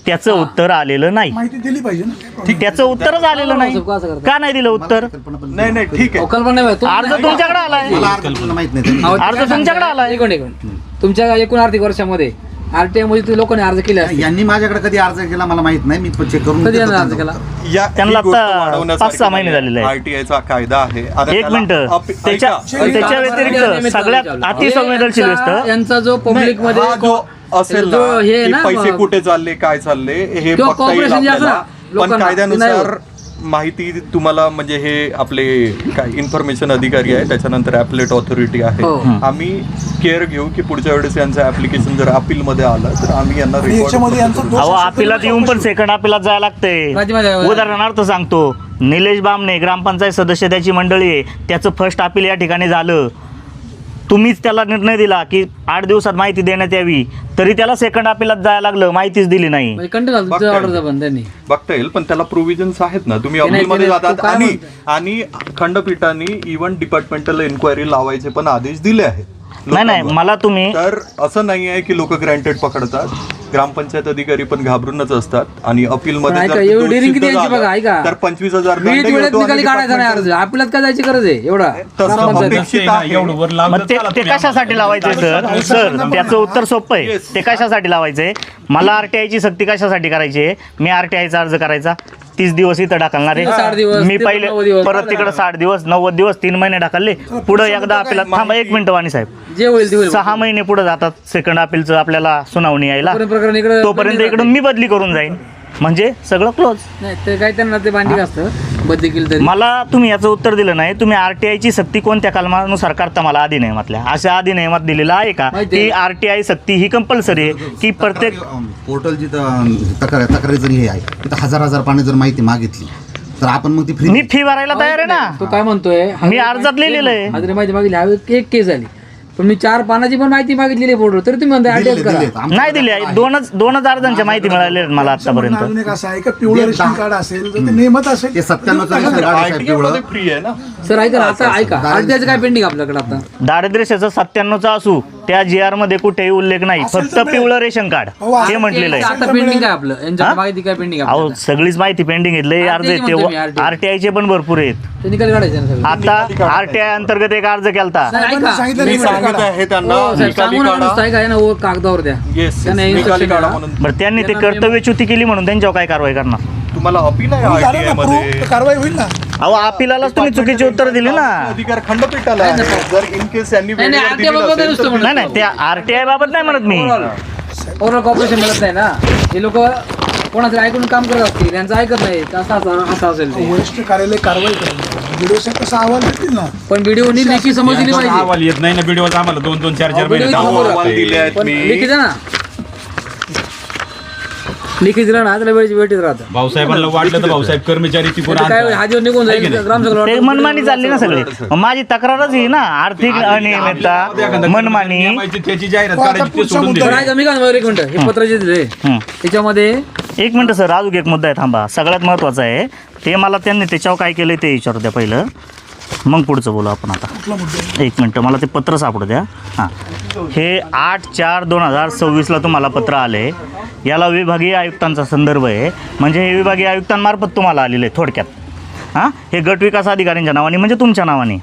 [SPEAKER 1] त्याचं उत्तर आलेलं नाही.
[SPEAKER 4] माहिती दिली पाहिजे ना, काय problem?
[SPEAKER 1] त्याचं उत्तरच आलेलं नाही.
[SPEAKER 3] असं करता?
[SPEAKER 1] का नाही दिलं उत्तर?
[SPEAKER 2] नाही नाही ठीक आहे.
[SPEAKER 3] कल्पना नाही माहिती.
[SPEAKER 1] अर्ज तुमच्याकडे आलाय.
[SPEAKER 7] मला कल्पना माहित नाही त्यांनी.
[SPEAKER 3] अहो, ते
[SPEAKER 1] अर्ज
[SPEAKER 3] काय
[SPEAKER 1] तुमच्याकडे
[SPEAKER 3] सांगताय?
[SPEAKER 1] आलाय.
[SPEAKER 3] एक मिनिट. तुमच्या एकूण आर्थिक वर्षामध्ये आरटीआय मध्ये लोकांनी अर्ज केले असतील.
[SPEAKER 7] यांनी माझ्याकडे कधी अर्ज केला मला माहित नाही, मी चेक करून
[SPEAKER 3] कधी
[SPEAKER 7] देतो
[SPEAKER 3] यांनी अर्ज
[SPEAKER 7] त्यांना.
[SPEAKER 3] केला?
[SPEAKER 2] या
[SPEAKER 1] त्यांना
[SPEAKER 2] ही गोष्ट
[SPEAKER 1] आता
[SPEAKER 2] वाढवण्यासारखी
[SPEAKER 1] 5-6 महिने
[SPEAKER 2] नाही.
[SPEAKER 1] झालेले आहेत.
[SPEAKER 2] RTI चा कायदा आहे. आता
[SPEAKER 1] एक
[SPEAKER 2] त्याला
[SPEAKER 1] मिनिट त्याच्या
[SPEAKER 2] ऐका.
[SPEAKER 1] त्याच्या व्यतिरिक्त सगळ्यात अतिसंवेदनशील गोष्ट
[SPEAKER 3] यांचा जो पब्लिक मध्ये
[SPEAKER 2] हा जो असेल
[SPEAKER 3] जो
[SPEAKER 2] ना,
[SPEAKER 3] हे आहे
[SPEAKER 2] की
[SPEAKER 3] ना,
[SPEAKER 2] पैसे कुठे चालले काय चालले हे
[SPEAKER 3] किंवा
[SPEAKER 2] बघता येईल
[SPEAKER 3] cooperation जे असतं
[SPEAKER 2] आपल्याला.
[SPEAKER 3] ना,
[SPEAKER 2] पण
[SPEAKER 3] लोकांना,
[SPEAKER 2] कायद्यानुसार
[SPEAKER 3] ते
[SPEAKER 2] माहिती तुम्हाला म्हणजे हे आपले काय इन्फॉर्मेशन अधिकारी आहे, त्याच्यानंतर ॲपलेट ऑथॉरिटी आहे.
[SPEAKER 3] हो.
[SPEAKER 2] आम्ही केअर घेऊ की पुढच्या वेळेस यांचं ऍप्लिकेशन जर अपील मध्ये आलं तर आम्ही यांना
[SPEAKER 4] आणि याच्यामध्ये यांचा दोष
[SPEAKER 1] अहो
[SPEAKER 4] असेल तर
[SPEAKER 1] अपिलात येऊन पण सेकंड अपिलात जायला लागतंय.
[SPEAKER 3] राज्यमध्ये-
[SPEAKER 1] उदाहरणार्थ सांगतो, निलेश बामणे ग्रामपंचायत सदस्य त्याची मंडळी आहे, त्याचं फर्स्ट अपील या ठिकाणी झालं. तुम्हीच त्याला निर्णय दिला की 8 दिवसात माहिती देण्यात यावी, तरी त्याला सेकंड अपिलात जायला लागलं, माहितीच दिली नाही.
[SPEAKER 3] म्हणजे कंटिन्यू
[SPEAKER 2] बघता
[SPEAKER 3] तुमच्या
[SPEAKER 2] येईल.
[SPEAKER 3] ऑर्डरचा पण त्यांनी
[SPEAKER 2] बघता येईल, पण त्याला प्रोव्हिजन्स आहेत ना. तुम्ही
[SPEAKER 3] ते नाही,
[SPEAKER 2] अपीलमध्ये
[SPEAKER 3] ते
[SPEAKER 2] जातात
[SPEAKER 3] काय
[SPEAKER 2] आणि
[SPEAKER 3] म्हणताय?
[SPEAKER 2] आणि खंडपीठाने इव्हन डिपार्टमेंटल एन्क्वायरी लावायचे पण आदेश दिले आहेत
[SPEAKER 1] नाही नाही
[SPEAKER 2] लोकांवर.
[SPEAKER 1] मला तुम्ही
[SPEAKER 2] तर असं नाही आहे की लोक ग्रँटेड पकडतात. ग्रामपंचायत अधिकारी पण घाबरूनच असतात आणि अपील
[SPEAKER 3] पण
[SPEAKER 2] मध्ये
[SPEAKER 3] ऐका,
[SPEAKER 2] जर
[SPEAKER 3] एवढी
[SPEAKER 2] दोष
[SPEAKER 3] डेअरिंग
[SPEAKER 2] सिद्ध
[SPEAKER 3] किती यांची
[SPEAKER 2] झालं
[SPEAKER 3] बघा, ऐका.
[SPEAKER 2] तर 25,000 दंड
[SPEAKER 3] वेळेत
[SPEAKER 2] घेतो आणि
[SPEAKER 3] निकाली काढायचा नाही अर्ज.
[SPEAKER 2] departmental-
[SPEAKER 3] आपल्याला काय जायची गरज आहे एवढा?
[SPEAKER 2] तसं
[SPEAKER 3] ग्रामपंचायत.
[SPEAKER 2] अपेक्षित आहे.
[SPEAKER 6] एवढं वर लावलं
[SPEAKER 1] मग ते
[SPEAKER 6] तर
[SPEAKER 1] ते कशासाठी लावायचे सर? सर त्याचं उत्तर सोपं आहे.
[SPEAKER 2] Yes.
[SPEAKER 1] ते कशासाठी लावायचे? मला आरटीआयची सक्ती कशासाठी करायची आहे? मी आरटीआयचा अर्ज करायचा 30 दिवस इथं ढकलणार
[SPEAKER 3] 60 दिवस,
[SPEAKER 1] आहे. मी
[SPEAKER 3] ते
[SPEAKER 1] पहिले
[SPEAKER 3] 90 दिवस.
[SPEAKER 1] परत तिकडे 60 दिवस 90 दिवस 3 महिने ढकलले. पुढे एकदा आपल्याला थांबा 1 मिनिट वाणी साहेब,
[SPEAKER 3] जे होईल ते होईल.
[SPEAKER 1] 6 महिने पुढे जातात सेकंड अपीलचं आपल्याला सुनावणी यायला.
[SPEAKER 3] तोपर्यंत प्रकरण इकडं
[SPEAKER 1] तोपर्यंत इकडून मी बदली करून जाईन, म्हणजे सगळं क्लोज.
[SPEAKER 3] नाही ते काय त्यांना ते बांधिक असतं बदली केली तरी.
[SPEAKER 1] मला तुम्ही याचं उत्तर दिलं नाही. तुम्ही आरटीआयची सक्ती कोणत्या कलमानुसार करता मला अधिनियमातल्या अशा अधिनियमात दिलेला आहे का
[SPEAKER 3] माहिती
[SPEAKER 1] की
[SPEAKER 3] आहे.
[SPEAKER 1] आरटीआय सक्ती ही कंपल्सरी आहे की प्रत्येक
[SPEAKER 7] पोर्टल जिथं तक्रारी जरी हे आहे तिथं हजार पाणी जर माहिती मागितली तर आपण मग ती फ्री
[SPEAKER 1] मी फी भरायला तयार आहे ना.
[SPEAKER 3] तो काय म्हणतोय
[SPEAKER 1] मी अर्जात लिहिलेलं आहे.
[SPEAKER 3] हाजरी माहिती मागितली ह्यावेळी एक केस झाली, पण मी 4 पानाची पण माहिती मागितलेली फोटो, तरी तुम्ही म्हणता आरटीआय करा.
[SPEAKER 1] नाही दिली आहे. दोनच अर्जांच्या माहिती मिळाली आहे मला आतापर्यंत.
[SPEAKER 4] अजून एक असं आहे का पिवळं रेशन कार्ड असेल तर ते नेमत असेल
[SPEAKER 7] ते 97 रेशन कार्ड आहे साहेब
[SPEAKER 2] RTI
[SPEAKER 7] पिवळं.
[SPEAKER 2] मध्ये फ्री आहे ना.
[SPEAKER 3] सर ऐका ना, आता ऐका आरटीआयचं काय पेंडिंग आपल्याकडे आता?
[SPEAKER 1] दारिद्र्य 97चा असू त्या GR मध्ये कुठेही उल्लेख नाही,
[SPEAKER 4] असेल
[SPEAKER 1] फक्त
[SPEAKER 4] तर ते-
[SPEAKER 1] पिवळं रेशन कार्ड
[SPEAKER 4] अहो,
[SPEAKER 1] हे म्हटलेलं आहे.
[SPEAKER 3] आता पेंडिंग काय आपलं यांच्या
[SPEAKER 1] हा?
[SPEAKER 3] माहिती काय पेंडिंग
[SPEAKER 1] अहो सगळीच माहिती पेंडिंग घेतले अर्ज आहेत
[SPEAKER 3] म्हणतो मी,
[SPEAKER 1] ते
[SPEAKER 3] RTI.
[SPEAKER 1] आरटीआयचे पण भरपूर आहेत.
[SPEAKER 3] ते निकाल काढायचे ना सगळे.
[SPEAKER 1] आता आरटीआय अंतर्गत एक अर्ज केलता.
[SPEAKER 3] नाही,
[SPEAKER 4] साहेबांनी
[SPEAKER 3] ऐका.
[SPEAKER 4] सांगितलं
[SPEAKER 2] मी
[SPEAKER 4] निकाली
[SPEAKER 2] सांगितलं
[SPEAKER 4] काढा.
[SPEAKER 2] आहे त्यांना
[SPEAKER 3] हो, साहेब,
[SPEAKER 2] निकाली
[SPEAKER 3] सांगू नका
[SPEAKER 2] काढा.
[SPEAKER 3] नुसतं, ऐका ना, वर कागदावर द्या.
[SPEAKER 2] येस
[SPEAKER 3] त्यांना
[SPEAKER 2] निकाली
[SPEAKER 3] instruction
[SPEAKER 2] काढा
[SPEAKER 3] करा.
[SPEAKER 2] म्हणून.
[SPEAKER 1] बरं त्यांनी ते कर्तव्यच्युती केली म्हणून त्यांच्यावर काय कारवाई करणार?
[SPEAKER 2] तुम्हाला अपील आहे
[SPEAKER 4] झालं
[SPEAKER 2] RTI
[SPEAKER 4] ना,
[SPEAKER 2] मध्ये.
[SPEAKER 4] proof, कारवाई होईल ना.
[SPEAKER 1] अहो अपिलालाच तुम्ही चुकीची उत्तर दिली ना.
[SPEAKER 2] अधिकार खंडपीठाला आहे. जर इन केस यांनी
[SPEAKER 3] नाही,
[SPEAKER 2] वेळेवर
[SPEAKER 3] RTI
[SPEAKER 2] दिलेलं
[SPEAKER 3] बाबत
[SPEAKER 2] असेल
[SPEAKER 3] नुसतं
[SPEAKER 2] तर-
[SPEAKER 3] म्हणत.
[SPEAKER 1] नाही नाही त्या आरटीआय बाबत नाही म्हणत मी.
[SPEAKER 3] ओव्हरऑल कॉर्पोरेशन मिळत नाही ना, हे लोक कोणाचं ऐकून काम करत असतील, त्यांचं ऐकत नाही, असं असेल ते.
[SPEAKER 4] वरिष्ठ कार्यालय कारवाई करेल. व्हिडिओ साहेब कसा अहवाल देतील ना.
[SPEAKER 3] पण व्हिडिओनी लेखी समज दिली पाहिजे.
[SPEAKER 6] अहवाल येत नाही ना व्हिडिओचा आम्हाला 2-2, 4-4 महिने
[SPEAKER 3] व्हिडिओ
[SPEAKER 6] दाखवावं
[SPEAKER 3] समोर
[SPEAKER 6] लागतंय.
[SPEAKER 2] दिले आहेत
[SPEAKER 3] पण
[SPEAKER 2] मी.
[SPEAKER 3] लिखित आहे ना, लिखित दिलं ना त्याला वेळेत राहतं.
[SPEAKER 6] भाऊसाहेबांना वाटलं तर भाऊसाहेब कर्मचारी तिकडून
[SPEAKER 3] ते काय
[SPEAKER 6] आणतात.
[SPEAKER 3] हा दिवस निघून
[SPEAKER 6] आहे की
[SPEAKER 3] जाईल
[SPEAKER 6] नाही?
[SPEAKER 3] ग्रामसभा
[SPEAKER 1] ते मनमानी चालली ना सगळी. मग माझी तक्रारच ही ना, आर्थिक अनियमितता मनमानी.
[SPEAKER 6] नियमाची त्याची जाहिरात
[SPEAKER 4] हो, आता
[SPEAKER 6] करायची ते
[SPEAKER 4] पुढचा
[SPEAKER 6] सोडून
[SPEAKER 4] मुद्दा
[SPEAKER 3] पण
[SPEAKER 6] दिली.
[SPEAKER 3] ऐका मी काय म्हणतो, एक मिनिट, हे पत्र जे दिले
[SPEAKER 1] हं.
[SPEAKER 3] त्याच्यामध्ये
[SPEAKER 1] एक मिनिट सर, अजून एक मुद्दा आहे, थांबा. सगळ्यात महत्त्वाचा आहे ते मला त्यांनी त्याच्यावर काय केलं ते विचारू द्या पहिलं, मग पुढचं बोलू आपण आता.
[SPEAKER 4] कुठला मुद्दा?
[SPEAKER 1] एक मिनटं मला ते पत्र सापडू द्या. हां, हे 8/4/2024ला तुम्हाला पत्र आले. याला विभागीय आयुक्तांचा संदर्भ आहे, म्हणजे हे विभागीय आयुक्तांमार्फत तुम्हाला आलेलं आहे थोडक्यात. हां, हे गट विकास अधिकाऱ्यांच्या नावाने म्हणजे तुमच्या नावाने.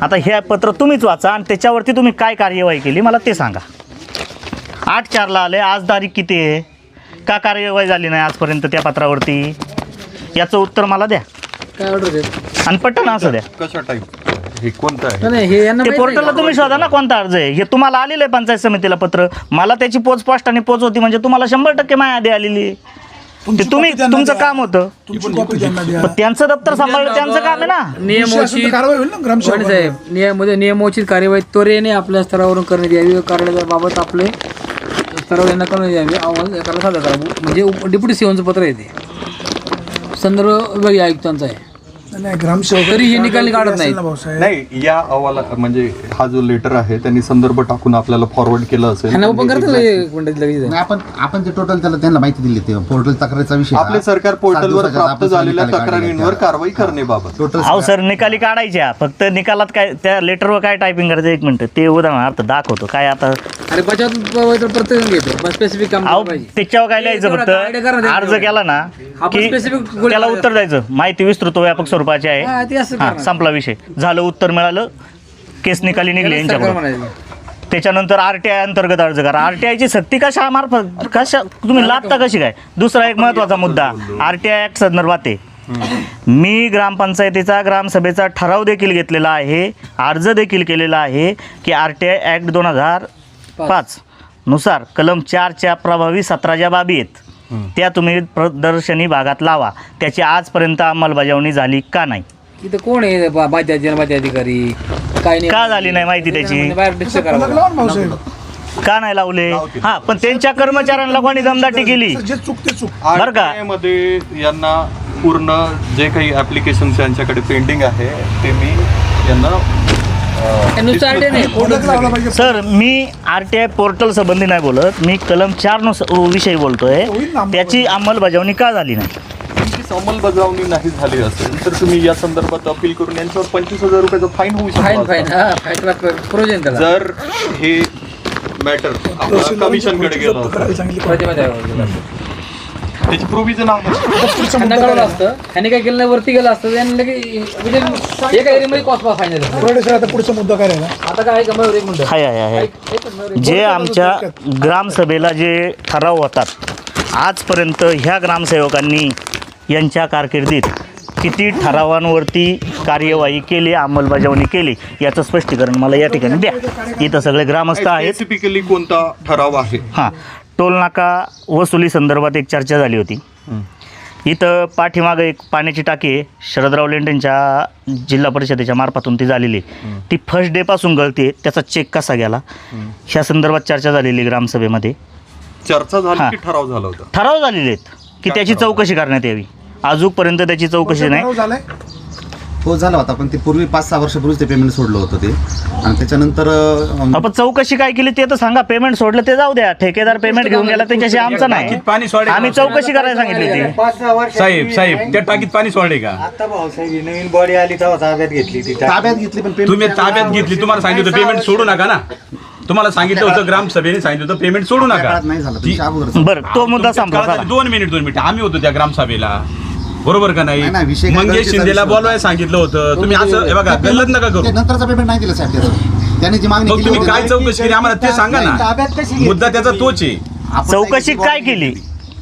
[SPEAKER 1] आता हे पत्र तुम्हीच वाचा आणि त्याच्यावरती तुम्ही काय कार्यवाही केली मला ते सांगा. 8/4ला आले, आज तारीख किती आहे? का कार्यवाही झाली नाही आजपर्यंत त्या पत्रावरती? याचं उत्तर मला द्या
[SPEAKER 3] काय ऑर्डर देत
[SPEAKER 1] आणि पटकन असं द्या.
[SPEAKER 2] कशा टाईप हे कोणतं आहे?
[SPEAKER 3] नाही, हे यांना
[SPEAKER 1] ते
[SPEAKER 3] माहित
[SPEAKER 1] पोर्टलला
[SPEAKER 3] नाही
[SPEAKER 1] तुम्ही शोधा ना कोणता अर्ज आहे. हे तुम्हाला आलेलं आहे पंचायत समितीला पत्र. मला त्याची पोच पोस्टाने पोच होती म्हणजे तुम्हाला 100% माझ्या आधी आलेली आहे.
[SPEAKER 4] तुमची
[SPEAKER 1] ते तुम्ही
[SPEAKER 4] कॉपी त्यांना
[SPEAKER 1] तुमचं
[SPEAKER 4] द्या.
[SPEAKER 1] काम होतं.
[SPEAKER 4] तुमची कॉपी त्यांना द्या.
[SPEAKER 1] पण त्यांचं दप्तर सांभाळलं त्यांचं काम आहे ना.
[SPEAKER 4] विषय असेल तर कारवाई होईल ना
[SPEAKER 3] वाणी
[SPEAKER 4] ग्रामसेवक.
[SPEAKER 3] साहेब, नियमोचित कार्यवाही त्वरेने आपल्या स्तरावरून करण्यात यावी. कार्यालयाबाबत आपले स्तरावर यांना करण्यात यावी. आव्हान एकाला सादर करावं. म्हणजे डेप्युटी सीओचं पत्र आहे ते. संदर्भ विभागीय आयुक्तांचा आहे.
[SPEAKER 4] नाही ग्रामसेवक
[SPEAKER 3] तरी हे निकाल काढत नाही.
[SPEAKER 4] भाऊसाहेब
[SPEAKER 2] नाही, या अहवाला म्हणजे हा जो लेटर आहे त्यांनी संदर्भ टाकून आपल्याला फॉरवर्ड केलं असेल.
[SPEAKER 3] ह्यांना ओपन करता एक मिनिट लगेच.
[SPEAKER 7] नाही, आपण ते टोटल त्यांना माहिती दिली ते पोर्टल तक्रारीचा विषय
[SPEAKER 2] आपले सरकार पोर्टलवर प्राप्त झालेल्या तक्रारींवर कारवाई करण्याबाबत.
[SPEAKER 7] टोटल
[SPEAKER 1] अहो सर, निकाली काढायच्या, फक्त निकालात काय त्या लेटरवर काय टायपिंग करायचं, एक मिनिट ते उदाहरणार्थ दाखवतो काय आता.
[SPEAKER 3] अरे बचाव प्रत्येक घेतो स्पेसिफिक काम
[SPEAKER 1] अहो
[SPEAKER 3] पाहिजे.
[SPEAKER 1] त्याच्यावर काय लिहायचं, फक्त अर्ज केला ना
[SPEAKER 3] आपण
[SPEAKER 1] की
[SPEAKER 3] specific गोष्ट
[SPEAKER 1] त्याला उत्तर द्यायचं. माहिती विस्तृत व्यापक स्वरूपाची आहे,
[SPEAKER 3] हा, ते असं
[SPEAKER 1] हा,
[SPEAKER 3] करणार.
[SPEAKER 1] संपला विषय, झालं, उत्तर मिळालं, केस निकाली निघली
[SPEAKER 3] सरकार
[SPEAKER 1] यांच्याकडून.
[SPEAKER 3] म्हणायचं.
[SPEAKER 1] त्याच्यानंतर RTI अंतर्गत अर्ज करा. RTIची सक्ती कशा मार्फत, कशा तुम्ही लादता कशी काय. दुसरा एक महत्त्वाचा मुद्दा RTI ऍक्ट संदर्भात आहे. मी ग्रामपंचायतीचा ग्रामसभेचा ठराव देखील घेतलेला आहे, अर्ज देखील केलेला आहे की RTI ऍक्ट 2005 नुसार कलम 4च्या प्रभावी 17 ज्या बाबी आहेत त्या तुम्ही प्रदर्शनी भागात लावा. त्याची आजपर्यंत अंमलबजावणी झाली का नाही?
[SPEAKER 3] इथं कोण आहे माहिती अधिकारी काय नाही
[SPEAKER 1] का झाली नाही माहिती त्याची?
[SPEAKER 3] बाहेर डिस्कस करावं.
[SPEAKER 4] लावा ना भाऊसाहेब,
[SPEAKER 1] का नाही लावले? हा, पण त्यांच्या कर्मचाऱ्यांना कोणी दमदाटी केली
[SPEAKER 4] जे चूक ते चूक.
[SPEAKER 1] बरं का?
[SPEAKER 2] RTI मध्ये यांना पूर्ण जे काही ऍप्लिकेशन यांच्याकडे पेंडिंग आहे ते मी यांना
[SPEAKER 3] नुसतं RTI नाही,
[SPEAKER 4] कोर्टात लावला पाहिजे.
[SPEAKER 1] सर, मी RTI पोर्टल संबंधी नाही बोलत, मी कलम 4 विषयी बोलतोय. त्याची अंमलबजावणी का झाली नाही?
[SPEAKER 2] तुमचीच अंमलबजावणी नाही झाली असेल तर तुम्ही या संदर्भात अपील करून यांच्यावर 25,000 रुपयाचा फाईन होऊ
[SPEAKER 3] फाईन
[SPEAKER 2] शकतो.
[SPEAKER 3] प्रोजेन त्याला
[SPEAKER 2] जर हे मॅटर कमिशनकडे गेलं होतं,
[SPEAKER 4] करायला सांगितलं.
[SPEAKER 3] प्रतिमा द्यावं.
[SPEAKER 2] त्याची प्रोव्हिजन आहे.
[SPEAKER 4] पुढचा
[SPEAKER 3] त्यांना
[SPEAKER 4] मुद्दा
[SPEAKER 3] कळवलं
[SPEAKER 4] काय?
[SPEAKER 3] असतं, ह्याने काय केलं नाही, वरती गेलं असतं त्यांनी लगेच एका एरियामध्ये कॉस्ट फाईन झालं.
[SPEAKER 4] कोरडे सर, आता पुढचा मुद्दा काय राहिला?
[SPEAKER 3] आता काय आहे का मयूर, एक मिनिट
[SPEAKER 1] आहे. जे आमच्या ग्रामसभेला जे ठराव होतात, आजपर्यंत ह्या ग्रामसेवकांनी यांच्या कारकिर्दीत किती ठरावांवरती कार्यवाही केली, अंमलबजावणी केली, याचं स्पष्टीकरण मला या ठिकाणी द्या. इथं सगळे ग्रामस्थ आहेत.
[SPEAKER 2] स्पेसिफिकली कोणता ठराव आहे?
[SPEAKER 1] हां, टोल नाका वसुली संदर्भात एक चर्चा झाली होती. इथं पाठीमागं एक पाण्याची टाकी आहे, शरदराव लेंडेंच्या जिल्हा परिषदेच्या मार्फतून ती झालेली. ती फर्स्ट डेपासून गळते, त्याचा चेक कसा गेला, ह्या संदर्भात चर्चा झालेली ग्रामसभेमध्ये.
[SPEAKER 2] चर्चा झाली
[SPEAKER 1] हां.
[SPEAKER 2] की ठराव झाला होता?
[SPEAKER 1] ठराव झालेले आहेत की त्याची चौकशी करण्यात यावी. अजूनपर्यंत त्याची चौकशी नाही.
[SPEAKER 4] ठराव झालाय.
[SPEAKER 7] हो झाला होता, पण ते पूर्वी 5-6 वर्षापूर्वीच ते पेमेंट सोडलं होतं ते, आणि त्याच्यानंतर
[SPEAKER 1] आपण चौकशी काय केली ते तर सांगा. पेमेंट सोडलं ते जाऊ द्या, ठेकेदार पेमेंट घेऊन गेला त्याच्याशी आमचं नाही.
[SPEAKER 6] टाकीत पाणी सोडे
[SPEAKER 1] आम्ही चौकशी करायला सांगितली होती.
[SPEAKER 6] साहेब त्या टाकीत पाणी सोडले का?
[SPEAKER 5] आता भाऊसाहेब नवीन बॉडी आली तेव्हा ताब्यात घेतली ती
[SPEAKER 7] ताब्यात घेतली, पण payment
[SPEAKER 6] तुम्ही ताब्यात घेतली, तुम्हाला सांगितलं होतं पेमेंट सोडू नका ना. तुम्हाला सांगितलं होतं ग्रामसभेने सांगितलं होतं पेमेंट सोडू
[SPEAKER 7] त्या
[SPEAKER 6] नका.
[SPEAKER 7] काळात नाही झालं,
[SPEAKER 6] जी-
[SPEAKER 7] त्याच्या अगोदर
[SPEAKER 1] बरं, तो मुद्दा संपला.
[SPEAKER 6] काळात
[SPEAKER 1] चला.
[SPEAKER 6] 2 मिनिट आम्ही होतो त्या ग्रामसभेला, बरोबर का नाही?
[SPEAKER 7] नाही, विषय काय
[SPEAKER 6] मंगेश
[SPEAKER 7] गरजेचा
[SPEAKER 6] शिंदेला
[SPEAKER 7] विषय
[SPEAKER 6] बोलवायला सांगितलं होतं. तुम्ही असं हे बघा गल्लत नका करू.
[SPEAKER 7] ते नंतरचा पेमेंट नाही दिलं साहेब त्याचं. त्याने जी मागणी
[SPEAKER 6] मग
[SPEAKER 7] केली
[SPEAKER 6] तुम्ही
[SPEAKER 7] होती
[SPEAKER 6] काय
[SPEAKER 7] ना,
[SPEAKER 6] चौकशी केली आम्हाला ते सांगा
[SPEAKER 5] ताब्यात कशी
[SPEAKER 6] ना.
[SPEAKER 5] घेतली?
[SPEAKER 6] मुद्दा त्याचा तोच आहे.
[SPEAKER 7] आपण
[SPEAKER 1] चौकशी काय केली?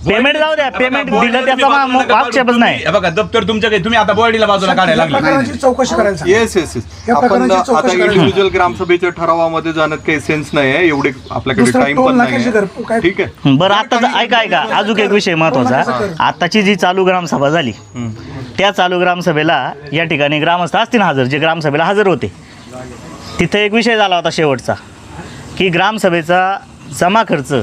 [SPEAKER 1] पेमेंट जाऊ द्या, पेमेंट दिलं त्याचा आक्षेपच नाही.
[SPEAKER 6] हे बघा दप्तर तुमच्याकडे, तुम्ही आता बॉडीला बाजूला काढायला
[SPEAKER 4] या
[SPEAKER 6] लागले.
[SPEAKER 4] प्रकरणाची चौकशी करायला सांगितलं.
[SPEAKER 2] Yes yes yes.
[SPEAKER 4] या
[SPEAKER 2] आपण
[SPEAKER 4] प्रकरणाची चौकशी
[SPEAKER 2] आता
[SPEAKER 4] करायला.
[SPEAKER 2] इंडिव्हिज्युअल ग्रामसभेच्या ठरावामध्ये जाण्यात काही सेन्स नाही आहे. एवढे आपल्याकडे
[SPEAKER 4] दुसरं
[SPEAKER 2] टाइम
[SPEAKER 4] टोल
[SPEAKER 2] पण नाही
[SPEAKER 4] नाक्याची
[SPEAKER 2] आहे.
[SPEAKER 4] घर- काय-
[SPEAKER 2] ठीक आहे.
[SPEAKER 1] बरं, आता ऐका अजून एक विषय महत्त्वाचा. आताची जी चालू ग्रामसभा झाली, त्या चालू ग्रामसभेला या ठिकाणी ग्रामस्थ असतील हजर, जे ग्रामसभेला हजर होते. तिथे एक विषय झाला होता शेवटचा, की ग्रामसभेचा जमा खर्च,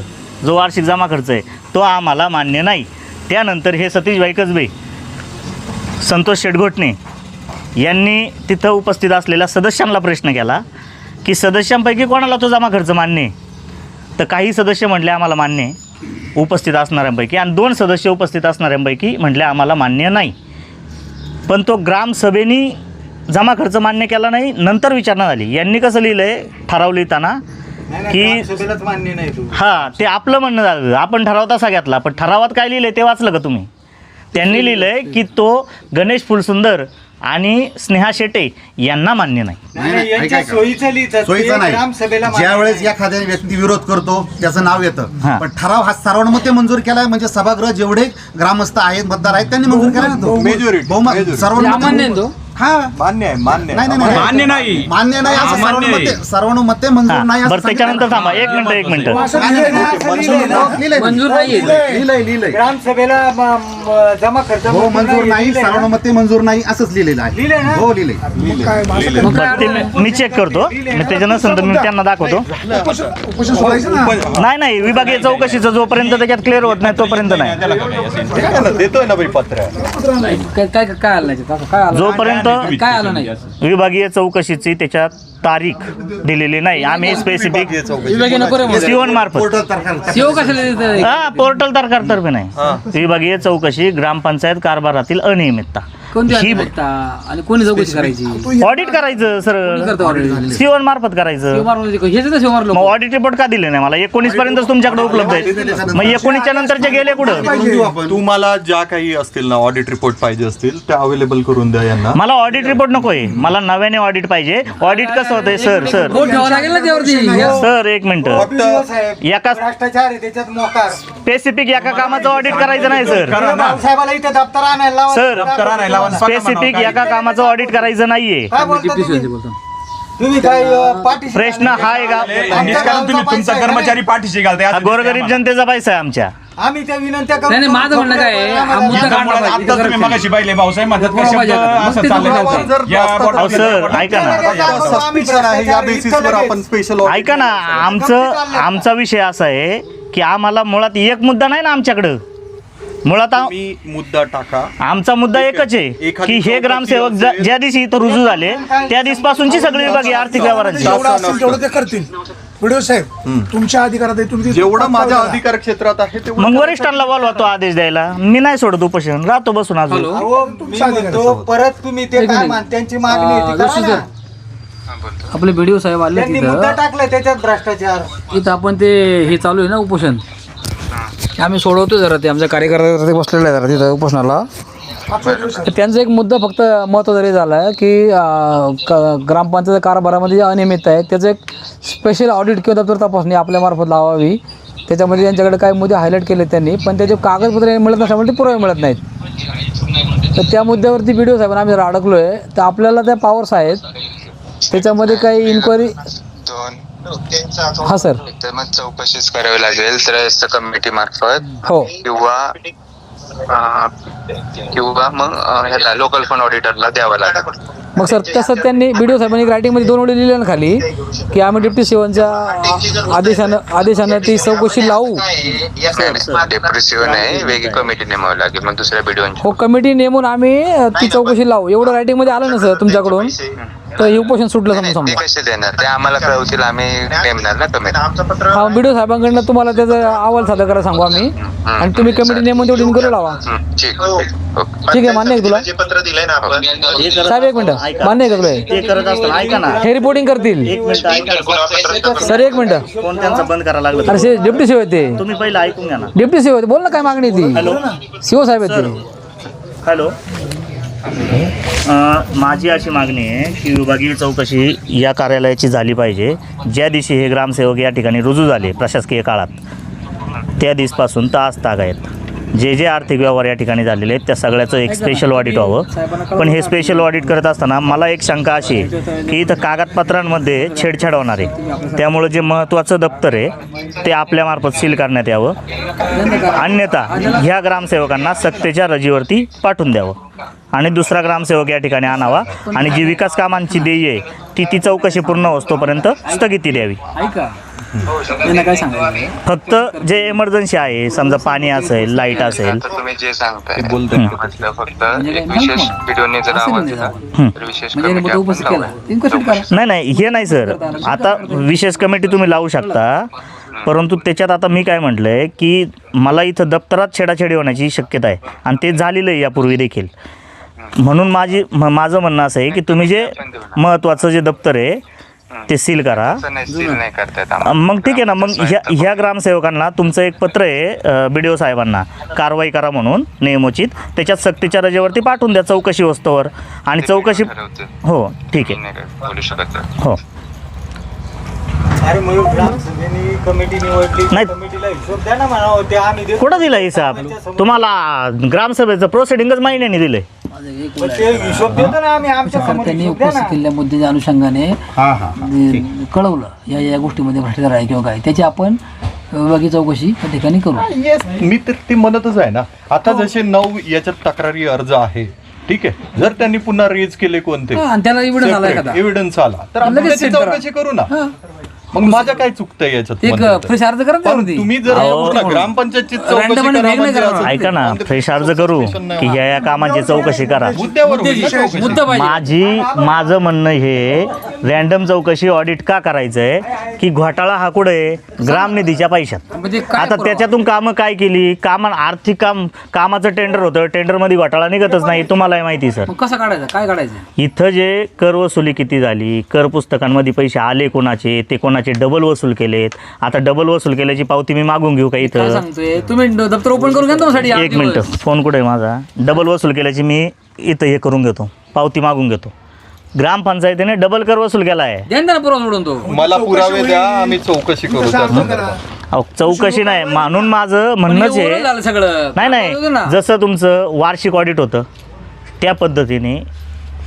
[SPEAKER 1] जो वार्षिक जमा खर्च आहे, तो आम्हाला मान्य नाही. त्यानंतर हे सतीशभाई कसबे, संतोष शेटघोटणे यांनी तिथं उपस्थित असलेल्या सदस्यांना प्रश्न केला की सदस्यांपैकी कोणाला तो जमा खर्च मान्य आहे? तर काही सदस्य म्हटले आम्हाला मान्य आहे उपस्थित असणाऱ्यांपैकी, आणि 2 सदस्य उपस्थित असणाऱ्यांपैकी म्हटले आम्हाला मान्य नाही. पण तो ग्रामसभेनी जमा खर्च मान्य केला नाही. नंतर विचारणा झाली. यांनी कसं लिहिलं आहे ठराव लिहिताना की
[SPEAKER 5] सभेलाच मान्य नाही तू.
[SPEAKER 1] हां, ते आपलं म्हणणं झालं, आपण ठराव तसा घेतला, पण ठरावात काय लिहिलं ते वाचलं का तुम्ही? त्यांनी लिहिलं आहे की तो गणेश फुलसुंदर आणि स्नेहा शेटे यांना मान्य नाही.
[SPEAKER 7] नाही, नाही,
[SPEAKER 5] यांच्या
[SPEAKER 7] ऐका.
[SPEAKER 5] सोयीचं लिहितात.
[SPEAKER 7] सोयीचं
[SPEAKER 5] ते
[SPEAKER 7] नाही.
[SPEAKER 5] ग्रामसभेला
[SPEAKER 7] ज्या वेळेस एखाद्या व्यक्ती विरोध करतो त्याचं नाव येतं,
[SPEAKER 1] हां.
[SPEAKER 7] पण ठराव हा सर्वानुमते मंजूर केलाय, म्हणजे सभागृह जेवढे ग्रामस्थ आहेत, मतदार आहेत, त्यांनी मंजूर केलाय ना तो.
[SPEAKER 2] Majority.
[SPEAKER 7] बहुमत
[SPEAKER 2] Majority.
[SPEAKER 7] सर्वानुमते.
[SPEAKER 3] अमान्य आहे तो.
[SPEAKER 4] हा
[SPEAKER 2] मान्य आहे
[SPEAKER 7] नाही नाही नाही
[SPEAKER 6] मान्य नाही.
[SPEAKER 7] मान्य नाही असं
[SPEAKER 6] अमान्य आहे.
[SPEAKER 7] सर्वानुमते मंजूर नाही असं
[SPEAKER 1] बरं त्याच्यानंतर थांबा एक मिनिट
[SPEAKER 4] असं लिहिलंय ना?
[SPEAKER 3] मंजूर नाहीये
[SPEAKER 7] लिहिलंय
[SPEAKER 5] ग्रामसभेला जमा खर्च
[SPEAKER 7] हो मंजूर नाही सर्वानुमते मंजूर नाही असंच लिहिलेलं आहे हो लिहिलंय
[SPEAKER 4] मग काय मग असं
[SPEAKER 1] बरं, ते मी चेक करतो मी त्याच्यानंतर मी त्यांना दाखवतो.
[SPEAKER 4] उपोषण सोडायचं ना.
[SPEAKER 1] नाही विभागीय चौकशीचं जोपर्यंत त्याच्यात क्लिअर होत नाही तोपर्यंत नाही.
[SPEAKER 2] देतोय ना बाई पत्र.
[SPEAKER 3] काय काय काय आलं नाही त्याचं? काय आलं
[SPEAKER 1] जोपर्यंत
[SPEAKER 3] काय आलं नाही
[SPEAKER 1] विभागीय चौकशीची त्याच्यात तारीख दिलेली नाही आम्ही स्पेसिफिक
[SPEAKER 3] विभागीय नको रे म्हणून.
[SPEAKER 1] सीओन मार्फत
[SPEAKER 3] सीओ कशाला देतं?
[SPEAKER 1] हा पोर्टल तर्फे नाही विभागीय चौकशी ग्रामपंचायत कारभारातील अनियमितता
[SPEAKER 3] कोणती
[SPEAKER 1] ही
[SPEAKER 3] अनियमितता आणि कोणी चौकशी करायची?
[SPEAKER 1] ऑडिट करायचं सर
[SPEAKER 3] करतो ऑडिट?
[SPEAKER 1] सीओन मार्फत करायचं.
[SPEAKER 3] शिव मारलं हे तर शिव मारलो.
[SPEAKER 1] मग ऑडिट रिपोर्ट का दिले नाही मला 19 पर्यंत तुमच्याकडे उपलब्ध आहे मग 19च्या नंतरचे गेले कुठं?
[SPEAKER 2] तुम्हाला ज्या काही असतील ना ऑडिट रिपोर्ट पाहिजे असतील त्या अवेलेबल करून द्या यांना.
[SPEAKER 1] मला ऑडिट रिपोर्ट नकोय मला नव्याने ऑडिट पाहिजे. ऑडिट कसं होतंय सर
[SPEAKER 3] बोट ठेवावं लागेल ना त्यावरती.
[SPEAKER 1] सर एक मिनिट एका
[SPEAKER 5] भ्रष्टाचार आहे त्याच्यात मोकार.
[SPEAKER 1] स्पेसिफिक एका कामाचं ऑडिट करायचं नाही सर.
[SPEAKER 5] साहेबाला इथे दप्तर आणायला लावा.
[SPEAKER 1] सर स्पेसिफिक एका कामाचं ऑडिट करायचं नाहीये.
[SPEAKER 5] काय बोलता तुम्ही? तुम्ही काय पाठीशी
[SPEAKER 1] प्रश्न हा आहे का
[SPEAKER 6] निष्कारण तुम्ही तुमचा कर्मचारी पाठीशी घालताय.
[SPEAKER 1] हा गोरगरीब जनतेचा पैसा आहे आमच्या.
[SPEAKER 5] आम्ही त्या विनंत्या करू.
[SPEAKER 3] नाही नाही माझं म्हणणं काय आहे, हा मुद्दा काढला पाहिजे.
[SPEAKER 6] आता तुम्ही मगाशी पाहिले भाऊसाहेब म्हणतात का
[SPEAKER 3] बरोबर
[SPEAKER 6] शब्द
[SPEAKER 3] आहे.
[SPEAKER 6] असं
[SPEAKER 3] मग ते
[SPEAKER 6] चाललेलं
[SPEAKER 3] तुम्हाला
[SPEAKER 6] होतं.
[SPEAKER 2] जर
[SPEAKER 6] या
[SPEAKER 2] जास्त
[SPEAKER 6] बोटावर-
[SPEAKER 1] अहो सर ऐका ना
[SPEAKER 2] सस्पिशन आहे या बेसिसवर आपण स्पेशल
[SPEAKER 1] ऐका ना आमचा विषय असा आहे की आम्हाला मुळात एक मुद्दा नाही ना आमच्याकडं. मुळात
[SPEAKER 2] मुद्दा टाका.
[SPEAKER 1] आमचा मुद्दा एकच आहे की हे ग्रामसेवक ज्या दिवशी इथं रुजू झाले त्या दिवसपासूनची सगळी विभागीय आर्थिक व्यवहारांची
[SPEAKER 4] जेवढं असेल तेवढं ते करतील. व्हिडिओ साहेब तुमच्या अधिकारात आहे तुम्ही ते
[SPEAKER 2] जेवढं माझ्या
[SPEAKER 4] करा.
[SPEAKER 2] अधिकार क्षेत्रात आहे तेवढं
[SPEAKER 1] मग वरिष्ठांना बोलवा तो आदेश द्यायला. मी नाही सोडत उपोषण राहतो बसून अजून.
[SPEAKER 5] अहो, मी म्हणतो परत तुम्ही ते काय मान त्यांची मागणी आहे ती करा ना.
[SPEAKER 3] आपले व्हिडिओ साहेब आले
[SPEAKER 5] त्यांनी मुद्दा
[SPEAKER 3] तिथं.
[SPEAKER 5] टाकलाय त्याच्यात भ्रष्टाचार.
[SPEAKER 3] इथं आपण ते हे चालू आहे ना उपोषण आम्ही सोडवतो जरा ते आमच्या कार्यकर्ते ते बसलेले आहे जरा तिथं उपोषणाला. तर त्यांचा एक मुद्दा फक्त महत्त्व जरी झाला आहे की ग्रामपंचायत कारभारामध्ये जे अनियमितता आहे त्याचं एक स्पेशल ऑडिट किंवा दप्तर तपासणी आपल्यामार्फत लावावी. त्याच्यामध्ये त्यांच्याकडे काही मुद्दे हायलाईट केले त्यांनी पण त्याचे कागदपत्र मिळत नसल्यामुळे ते पुरावे मिळत नाहीत. तर त्या मुद्द्यावरती व्हिडिओ साहेब आम्ही जरा अडकलो आहे. तर आपल्याला त्या पॉवर्स आहेत त्याच्यामध्ये काही इन्क्वायरी. हा सर
[SPEAKER 8] तर मग चौकशीच करावी लागेल तर कमिटी मार्फत
[SPEAKER 3] हो
[SPEAKER 8] किंवा मग ह्याला लोकल फंड ऑडिटरला द्यावं लागेल.
[SPEAKER 3] मग सर तसं त्यांनी व्हिडिओ साहेबांनी रायटिंगमध्ये 2 वेळी लिहिलं ना खाली की आम्ही डेप्टी सीओच्या आदेशानं ती चौकशी लावू.
[SPEAKER 8] डेप्युटी सीओ नाही वेगळी कमिटी नेमावी लागेल मग दुसऱ्या व्हिडिओची.
[SPEAKER 3] हो कमिटी नेमून आम्ही ती चौकशी लावू एवढं रायटिंगमध्ये आलं ना सर तुमच्याकडून तर हे उपोषण सुटलं समजा
[SPEAKER 8] ते
[SPEAKER 3] समजा.
[SPEAKER 8] कसे देणार ते आम्हाला कळवतील आम्ही नेमणार ना कमिटी.
[SPEAKER 3] हा व्हिडिओ साहेबांकडनं तुम्हाला त्याचा अहवाल सादर करायला सांगू आम्ही आणि तुम्ही कमिटी नेमून तेवढी इन्क्वायरी लावा.
[SPEAKER 8] ठीक
[SPEAKER 3] ठीक आहे मान्य आहे तुला
[SPEAKER 8] पत्र दिलंय ना आपण.
[SPEAKER 3] साहेब एक मिनिट मान्य आहे का तुला हे?
[SPEAKER 1] ते करत असताना ऐका ना
[SPEAKER 3] हे रिपोर्टिंग करतील
[SPEAKER 1] एक मिनिट ऐका
[SPEAKER 3] सर एक मिनिट.
[SPEAKER 1] फोन त्यांचा बंद करायला लागला.
[SPEAKER 3] अरे डेप्टी सीओ आहेत ते
[SPEAKER 1] तुम्ही पहिलं ऐकून घ्या ना.
[SPEAKER 3] डेप्टी सीओ बोल ना काय मागणी आहे ती. सीओ साहेब आहेत ते.
[SPEAKER 1] हॅलो माझी अशी मागणी आहे की विभागीय चौकशी या कार्यालयाची झाली पाहिजे. ज्या दिवशी हे ग्रामसेवक या ठिकाणी रुजू झाले प्रशासकीय काळात त्या दिवसपासून तागायत जे आर्थिक व्यवहार या ठिकाणी झालेले आहेत त्या सगळ्याचं एक स्पेशल ऑडिट व्हावं. पण हे स्पेशल ऑडिट करत असताना मला एक शंका अशी आहे की इथं कागदपत्रांमध्ये छेडछाड होणार आहे. त्यामुळं जे महत्त्वाचं दप्तर आहे ते आपल्यामार्फत सील करण्यात यावं. अन्यथा ह्या ग्रामसेवकांना सक्तीच्या रजेवरती पाठवून द्यावं आणि दुसरा ग्रामसेवक या ठिकाणी आणावा आणि जी विकास कामांची देय आहे ती चौकशी पूर्ण होतोपर्यंत स्थगिती द्यावी.
[SPEAKER 3] ऐका त्यांना काय सांगायचं
[SPEAKER 1] फक्त जे एमर्जन्सी आहे समजा पाणी असेल लाईट असेल.
[SPEAKER 8] आता तुम्ही जे सांगताय म्हटलं फक्त एक विशेष व्हिडिओने जर आवाज दिला तर विशेष
[SPEAKER 3] म्हणजे
[SPEAKER 8] कमिटी आपण
[SPEAKER 3] उपस्थित केला
[SPEAKER 8] लावू.
[SPEAKER 3] इन्क्वायरी करा.
[SPEAKER 1] नाही हे नाही सर आता विशेष कमिटी तुम्ही लावू शकता परंतु त्याच्यात आता मी काय म्हटलं आहे की मला इथं दप्तरात छेडाछेडी होण्याची शक्यता आहे आणि ते झालेलं आहे यापूर्वी देखील. म्हणून माझं म्हणणं असं आहे की तुम्ही जे महत्त्वाचं जे दप्तर आहे ते सील करा.
[SPEAKER 8] असं नाही, सील नाही करतायत आम्हाला.
[SPEAKER 1] मग ठीक आहे ना. मग ह्या ग्रामसेवकांना तुमचं एक पत्र आहे BDO साहेबांना कारवाई करा म्हणून नियमोचित त्याच्यात सक्तीच्या रजेवरती पाठवून द्या चौकशी वस्तूवर आणि चौकशी हो ठीक आहे
[SPEAKER 8] नाही काय बोलू शकत नाही.
[SPEAKER 1] हो
[SPEAKER 5] अरे मग ग्रामसभेने कमिटी निवडली
[SPEAKER 1] नाही.
[SPEAKER 5] कमिटीला हिशोब द्या ना म्हणावं ते आम्ही देतो.
[SPEAKER 1] कुठं दिला हिसाब तुम्हाला ग्रामसभेचं प्रोसिडिंगच महिन्याने दिलंय.
[SPEAKER 5] पण ते हिशोब देतो ना आम्ही आमच्या समोर
[SPEAKER 3] त्यांनी
[SPEAKER 5] हिशोब द्या
[SPEAKER 3] उपस्थित
[SPEAKER 5] ना.
[SPEAKER 3] केलेल्या मुद्द्याच्या अनुषंगाने
[SPEAKER 7] हां हां
[SPEAKER 3] कळवलं या गोष्टीमध्ये भ्रष्टाचार आहे किंवा काय त्याची आपण विभागीय चौकशी त्या ठिकाणी करू.
[SPEAKER 2] येस मी तर ते म्हणतच आहे ना. आता जसे 9 याच्यात तक्रारी अर्ज आहे, ठीक आहे, जर त्यांनी पुन्हा रेज केले कोणते
[SPEAKER 3] आणि त्याला evidence आला एखादा.
[SPEAKER 2] एव्हिडन्स आला तर आपण
[SPEAKER 3] लगेच
[SPEAKER 2] त्याची
[SPEAKER 3] set करा.
[SPEAKER 2] चौकशी करू ना. मग माझं काय चुकतंय याच्यात
[SPEAKER 3] एक
[SPEAKER 2] म्हणलं तर?
[SPEAKER 3] फ्रेश अर्ज करा
[SPEAKER 2] पण
[SPEAKER 3] त्यावरती.
[SPEAKER 2] तुम्ही जर पूर्ण ग्रामपंचायतची चौकशी
[SPEAKER 3] Randomly
[SPEAKER 2] करा
[SPEAKER 3] वेगळं
[SPEAKER 2] म्हणजे
[SPEAKER 3] करा.
[SPEAKER 2] असं-
[SPEAKER 1] ऐका ना, फ्रेश अर्ज करू की या कामाची चौकशी करा.
[SPEAKER 2] मुद्द्यावर होईल ना चौकशी.
[SPEAKER 3] मुद्दा पाहिजे.
[SPEAKER 1] माझं म्हणणं हे रॅन्डम चौकशी ऑडिट का करायचंय की घोटाळा हा कुठे आहे? ग्रामनिधीच्या पैशात.
[SPEAKER 3] म्हणजे काय
[SPEAKER 1] आता
[SPEAKER 3] पुरावा?
[SPEAKER 1] त्याच्यातून कामं काय केली? आर्थिक कामाचं टेंडर होतं, टेंडरमध्ये घोटाळा निघतच नाही, तुम्हालाही माहिती सर.
[SPEAKER 3] मग कसं काढायचं, काय काढायचं?
[SPEAKER 1] इथं जे कर वसुली किती झाली, कर पुस्तकांमध्ये पैसे आले कोणाचे, ते कोणाचे डबल वसूल केलेत. आता डबल वसूल केल्याची पावती मी मागून घेऊ का
[SPEAKER 3] काय
[SPEAKER 1] इथं?
[SPEAKER 3] सांगतोय तुम्ही दप्तर ओपन करून घ्या ना तुमच्यासाठी
[SPEAKER 1] 1 मिनिट, फोन कुठे आहे माझा? डबल वसूल केल्याची मी इथं हे करून घेतो, पावती मागून घेतो. ग्रामपंचायतीने डबल कर वसूल केला आहे.
[SPEAKER 3] द्या ना पुरावा सोडून तो.
[SPEAKER 2] मला पुरावे द्या, आम्ही चौकशी करू त्या संदर्भात.
[SPEAKER 1] अहो, चौकशी नाही म्हणून माझं म्हणणंच
[SPEAKER 3] म्हणजे ओरल झालं
[SPEAKER 1] आहे.
[SPEAKER 3] सगळं.
[SPEAKER 1] नाही
[SPEAKER 3] होतं ना.
[SPEAKER 1] जसं तुमचं वार्षिक ऑडिट होतं त्या पद्धतीने,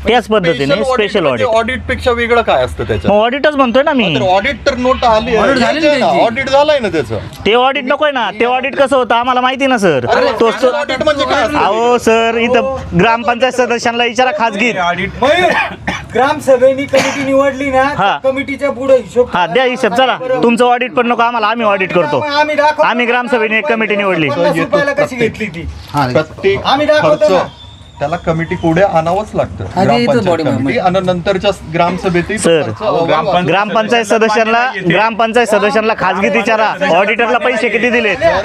[SPEAKER 1] त्याच पद्धतीने स्पेशल ऑडिट.
[SPEAKER 2] ऑडिट पेक्षा वेगळं काय असतं त्याच्यात?
[SPEAKER 1] मग ऑडिटच म्हणतोय ना मी.
[SPEAKER 2] ऑडिट तर नोट आली
[SPEAKER 3] Audit झाली ना त्याची.
[SPEAKER 2] ऑडिट झालंय ना त्याचं.
[SPEAKER 1] ते ऑडिट नकोय ना. ते ऑडिट कसं होतं आम्हाला माहिती ना सर.
[SPEAKER 2] ऑडिट म्हणजे काय असतं?
[SPEAKER 1] अहो सर, इथं ग्रामपंचायत सदस्यांना विचारा खाजगी.
[SPEAKER 6] ऑडिट
[SPEAKER 5] मयूर, ग्रामसभेनी कमिटी निवडली ना
[SPEAKER 1] हा.
[SPEAKER 5] कमिटीच्या पुढे हिशोब
[SPEAKER 1] हा द्या हिशोब. चला, तुमचं ऑडिट पण नको आम्हाला, आम्ही ऑडिट करतो.
[SPEAKER 5] आम्ही दाखवतो.
[SPEAKER 1] आम्ही ग्रामसभेने एक कमिटी निवडली.
[SPEAKER 5] 50 रुपयाला कशी घेतली ती
[SPEAKER 2] प्रत्येक
[SPEAKER 5] आम्ही दाखवतो
[SPEAKER 2] खर्च
[SPEAKER 5] ना.
[SPEAKER 2] त्याला कमिटी पुढे आणावंच लागतं.
[SPEAKER 3] हा, ते इथंच
[SPEAKER 2] ग्रामपंचायत
[SPEAKER 3] body
[SPEAKER 2] कमिटी आणि नंतरच्या ग्रामसभेतही तो
[SPEAKER 1] सर,
[SPEAKER 2] खर्च अहवाल
[SPEAKER 1] ग्रामपंचायत सदस्यांना खाजगीत विचारा ऑडिटरला पैसे किती दिलेत.
[SPEAKER 2] जर
[SPEAKER 6] तुम्ही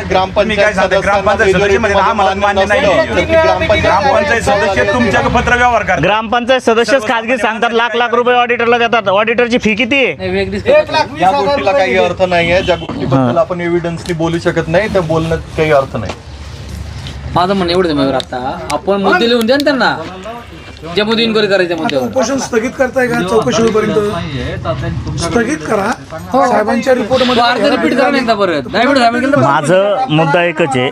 [SPEAKER 6] काय
[SPEAKER 2] ग्रामपंचायत
[SPEAKER 6] सांगता, ग्रामपंचायत सदस्यामध्ये आम्हाला मान्य नाही. ग्रामपंचायत सदस्य तुमच्याकडे पत्र व्यवहार करतात.
[SPEAKER 1] ग्रामपंचायत सदस्यच खाजगीत सांगतात लाख रुपये ऑडिटरला देतात. ऑडिटरची फी किती आहे?
[SPEAKER 3] नाही, वेगळीच
[SPEAKER 5] 1,20,000
[SPEAKER 2] या गोष्टीला काही
[SPEAKER 5] रुपये
[SPEAKER 2] अर्थ नाहीये. ज्या गोष्टीबद्दल आपण एव्हिडन्सनी बोलू शकत नाही त्या बोलण्यात काही अर्थ नाही.
[SPEAKER 3] माझं म्हणणं एवढं आहे, मयूर, आता आपण मुद्दे लिहून द्या ना त्यांना, ज्या मुद्दे इन्क्वायरी करायच्या
[SPEAKER 4] आता
[SPEAKER 3] मुद्द्यावर.
[SPEAKER 4] उपोषण स्थगित करताय का चौकशी होईपर्यंत? स्थगित करा. साहेबांच्या
[SPEAKER 3] तो
[SPEAKER 4] रिपोर्टमध्ये
[SPEAKER 3] अर्ज रिपीट करा ना एकदा परत. नाही एवढं झालं की
[SPEAKER 1] माझं मुद्दा एकच आहे,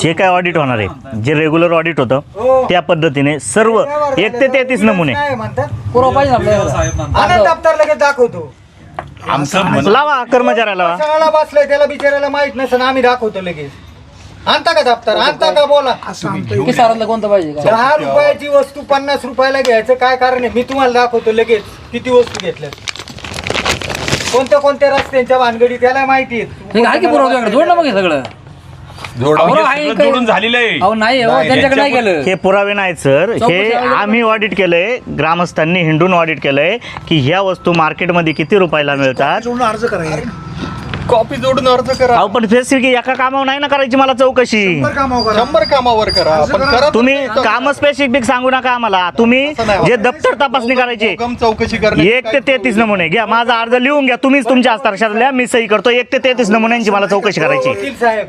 [SPEAKER 1] जे काय ऑडिट होणार आहे, जे रेग्युलर ऑडिट होतं त्या पद्धतीने सर्व 1 ते 33 नमुने
[SPEAKER 5] नाही म्हणतात.
[SPEAKER 3] पुरावा पाहिजे आपल्याला.
[SPEAKER 5] आनंद दप्तर लगेच दाखवतो.
[SPEAKER 6] आमचं म्हणणं
[SPEAKER 1] लावा, कर्मचाऱ्याला लावा.
[SPEAKER 5] शाळा बसलाय त्याला बिचारायला माहित नसेल, आम्ही दाखवतो लगेच. आणता का दप्तर, आणता का बोला.
[SPEAKER 3] की सारातलं कोणतं पाहिजे का?
[SPEAKER 5] 10 रुपयाची वस्तू 50 रुपयाला घ्यायचं काय कारण आहे? मी तुम्हाला दाखवतो लगेच किती वस्तू घेतल्या, कोणत्या रस्त्यांच्या भानगडी त्याला माहिती
[SPEAKER 3] हे आहे की पुरावा तुझ्याकडे? जोड ना मग हे सगळं. पुरावा आहे
[SPEAKER 6] सगळं
[SPEAKER 3] काय?
[SPEAKER 6] जोडून झालेलं आहे.
[SPEAKER 3] अहो नाही, हो, त्यांच्याकडे नाही गेलं.
[SPEAKER 1] हे पुरावे नाहीत सर. हे आम्ही ऑडिट केलंय, ग्रामस्थांनी हिंडून ऑडिट केलंय की ह्या वस्तू मार्केटमध्ये किती रुपयाला मिळतात.
[SPEAKER 4] जोडून अर्ज करा.
[SPEAKER 2] कॉपी जोडून अर्ज करा.
[SPEAKER 1] अहो पण फेसिक एका कामावर नाही ना करायची मला चौकशी.
[SPEAKER 2] 100 कामावर करा. आपण करा.
[SPEAKER 1] तुम्ही काम स्पेसिफिक सांगू नका आम्हाला. तुम्ही जे दप्तर तपासणी करायची
[SPEAKER 2] भूकंप चौकशी करणे
[SPEAKER 1] 1 ते 33 नमुने घ्या. माझा अर्ज लिहून घ्या तुम्हीच तुमच्या हस्ताक्षरात लिहा, मी सही करतो. 1 ते 33 नमुन्यांची मला चौकशी करायची.
[SPEAKER 5] वकील साहेब,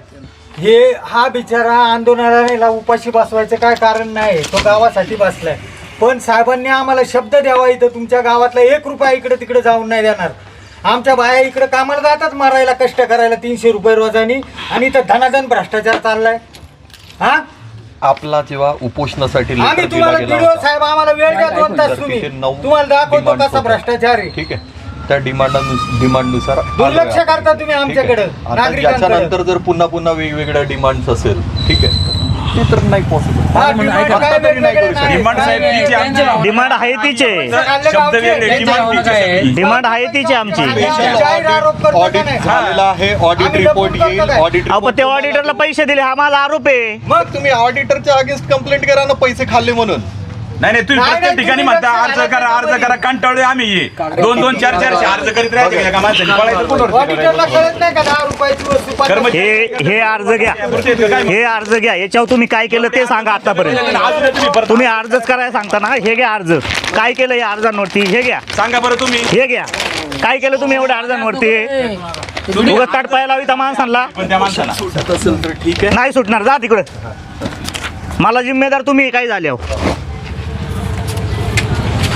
[SPEAKER 5] हे हा बिचारा आंदोलनाला उपाशी बसवायचं काय कारण नाही. तो गावासाठी बसलाय. पण साहेबांनी आम्हाला शब्द द्यावा, इथं तुमच्या गावातला 1 रुपया इकडे तिकडे जाऊन नाही देणार. आमच्या बाया इकडे कामाला जातात, मारायला, कष्ट करायला 300 रुपये रोजानी, आणि इथं धनाधन भ्रष्टाचार चाललाय. हा,
[SPEAKER 2] आपला जेव्हा उपोषणासाठी
[SPEAKER 5] आम्ही
[SPEAKER 2] लेटर दिला
[SPEAKER 5] तुम्हाला
[SPEAKER 2] गेला
[SPEAKER 5] व्हिडिओ
[SPEAKER 2] होता,
[SPEAKER 5] साहेब आम्हाला वेळ द्या 2 तास. तुम्ही
[SPEAKER 2] तिथे 9
[SPEAKER 5] तुम्हाला दाखवतो
[SPEAKER 2] demands
[SPEAKER 5] कसा
[SPEAKER 2] होत्या.
[SPEAKER 5] भ्रष्टाचार आहे.
[SPEAKER 2] ठीक आहे. त्या डिमांडनुसार
[SPEAKER 5] दुर्लक्ष करता तुम्ही आमच्याकडे,
[SPEAKER 2] आता
[SPEAKER 5] नागरिकांकडे.
[SPEAKER 2] त्याच्यानंतर जर पुन्हा वेगवेगळ्या डिमांड्स असेल, ठीक आहे, ते तर नाही पॉसिबल.
[SPEAKER 5] हा, डिमांड काय वेगवेगळे नाही.
[SPEAKER 6] डिमांड साहेब तिची आमची
[SPEAKER 1] डिमांड आहे तिचे,
[SPEAKER 6] शब्द वेगळे, डिमांड तिचे.
[SPEAKER 1] डिमांड आहे तिची आमची.
[SPEAKER 5] जाहीर आरोप करतो का
[SPEAKER 2] ऑडिट
[SPEAKER 5] नाही?
[SPEAKER 2] झालेला आहे, ऑडिट
[SPEAKER 5] आम्ही
[SPEAKER 2] रिपोर्ट
[SPEAKER 5] लपून
[SPEAKER 2] येईल.
[SPEAKER 5] करतो काय?
[SPEAKER 2] ऑडिट
[SPEAKER 1] अहो पण ते ऑडिटरला पैसे दिले हा माझा आरोप आहे.
[SPEAKER 2] मग तुम्ही ऑडिटरच्या अगेन्स्ट कंप्लेंट करा ना, पैसे खाल्ले म्हणून.
[SPEAKER 6] नाही तुम्ही
[SPEAKER 5] नाही,
[SPEAKER 6] प्रत्येक ठिकाणी
[SPEAKER 5] तुम्ही
[SPEAKER 6] म्हणता
[SPEAKER 5] लक्ष
[SPEAKER 6] अर्ज करा कंटाळले आम्ही ये 2-2, 4-4 अर्ज करीत राहायचे का माणसाने? पळायचं कुठं?
[SPEAKER 5] ऑडिटरला कळत नाही का 10 रुपयाची वस्तू 50
[SPEAKER 1] हे अर्ज घ्या, हे अर्ज घ्या. याच्यावर तुम्ही काय केलं ते सांगा आतापर्यंत. तुम्ही अर्जच करायला सांगता ना. हे घ्या अर्ज, काय केलं या अर्जांवरती हे घ्या.
[SPEAKER 6] सांगा बरं तुम्ही.
[SPEAKER 1] हे घ्या, काय केलं तुम्ही एवढ्या अर्जांवरती. उगाच ताट पाय लावी त्या माणसांना.
[SPEAKER 6] पण त्या माणसाला
[SPEAKER 2] असेल तर ठीक आहे.
[SPEAKER 1] नाही सुटणार, जा तिकडे. मला जिम्मेदार तुम्ही काय झाल्यावर.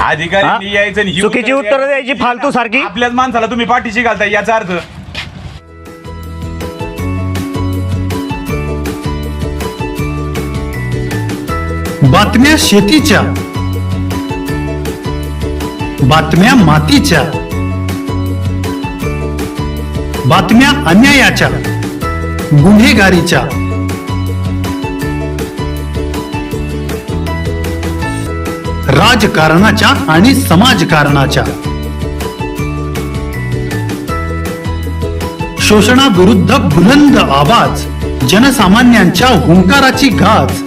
[SPEAKER 6] अधिकारी यायचं आणि ही
[SPEAKER 1] चुकीची उत्तरं द्यायची फालतू सारखी.
[SPEAKER 6] आपल्याच माणसाला तुम्ही पाठीशी घालताय याचा अर्थ.
[SPEAKER 9] बातम्या शेतीच्या, बातम्या मातीच्या, बातम्या अन्यायाच्या, गुन्हेगारीच्या, राजकारणाच्या आणि समाजकारणाच्या, शोषणाविरुद्ध बुलंद आवाज, जनसामान्यांच्या हुंकाराची गाज,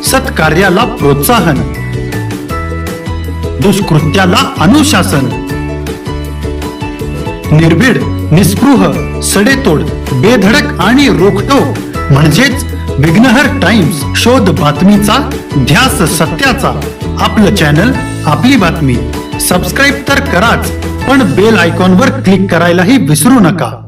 [SPEAKER 9] सत्कार्याला प्रोत्साहन, दुष्कृत्याला अनुशासन, निर्भीड, निस्पृह, सडेतोड, बेधडक आणि रोखटोक म्हणजेच विघ्नहर टाइम्स. शोध बातमीचा, ध्यास सत्याचा. आपलं चॅनल, आपली बातमी. सबस्क्राईब तर कराच, पण बेल आयकॉनवर क्लिक करायलाही विसरू नका.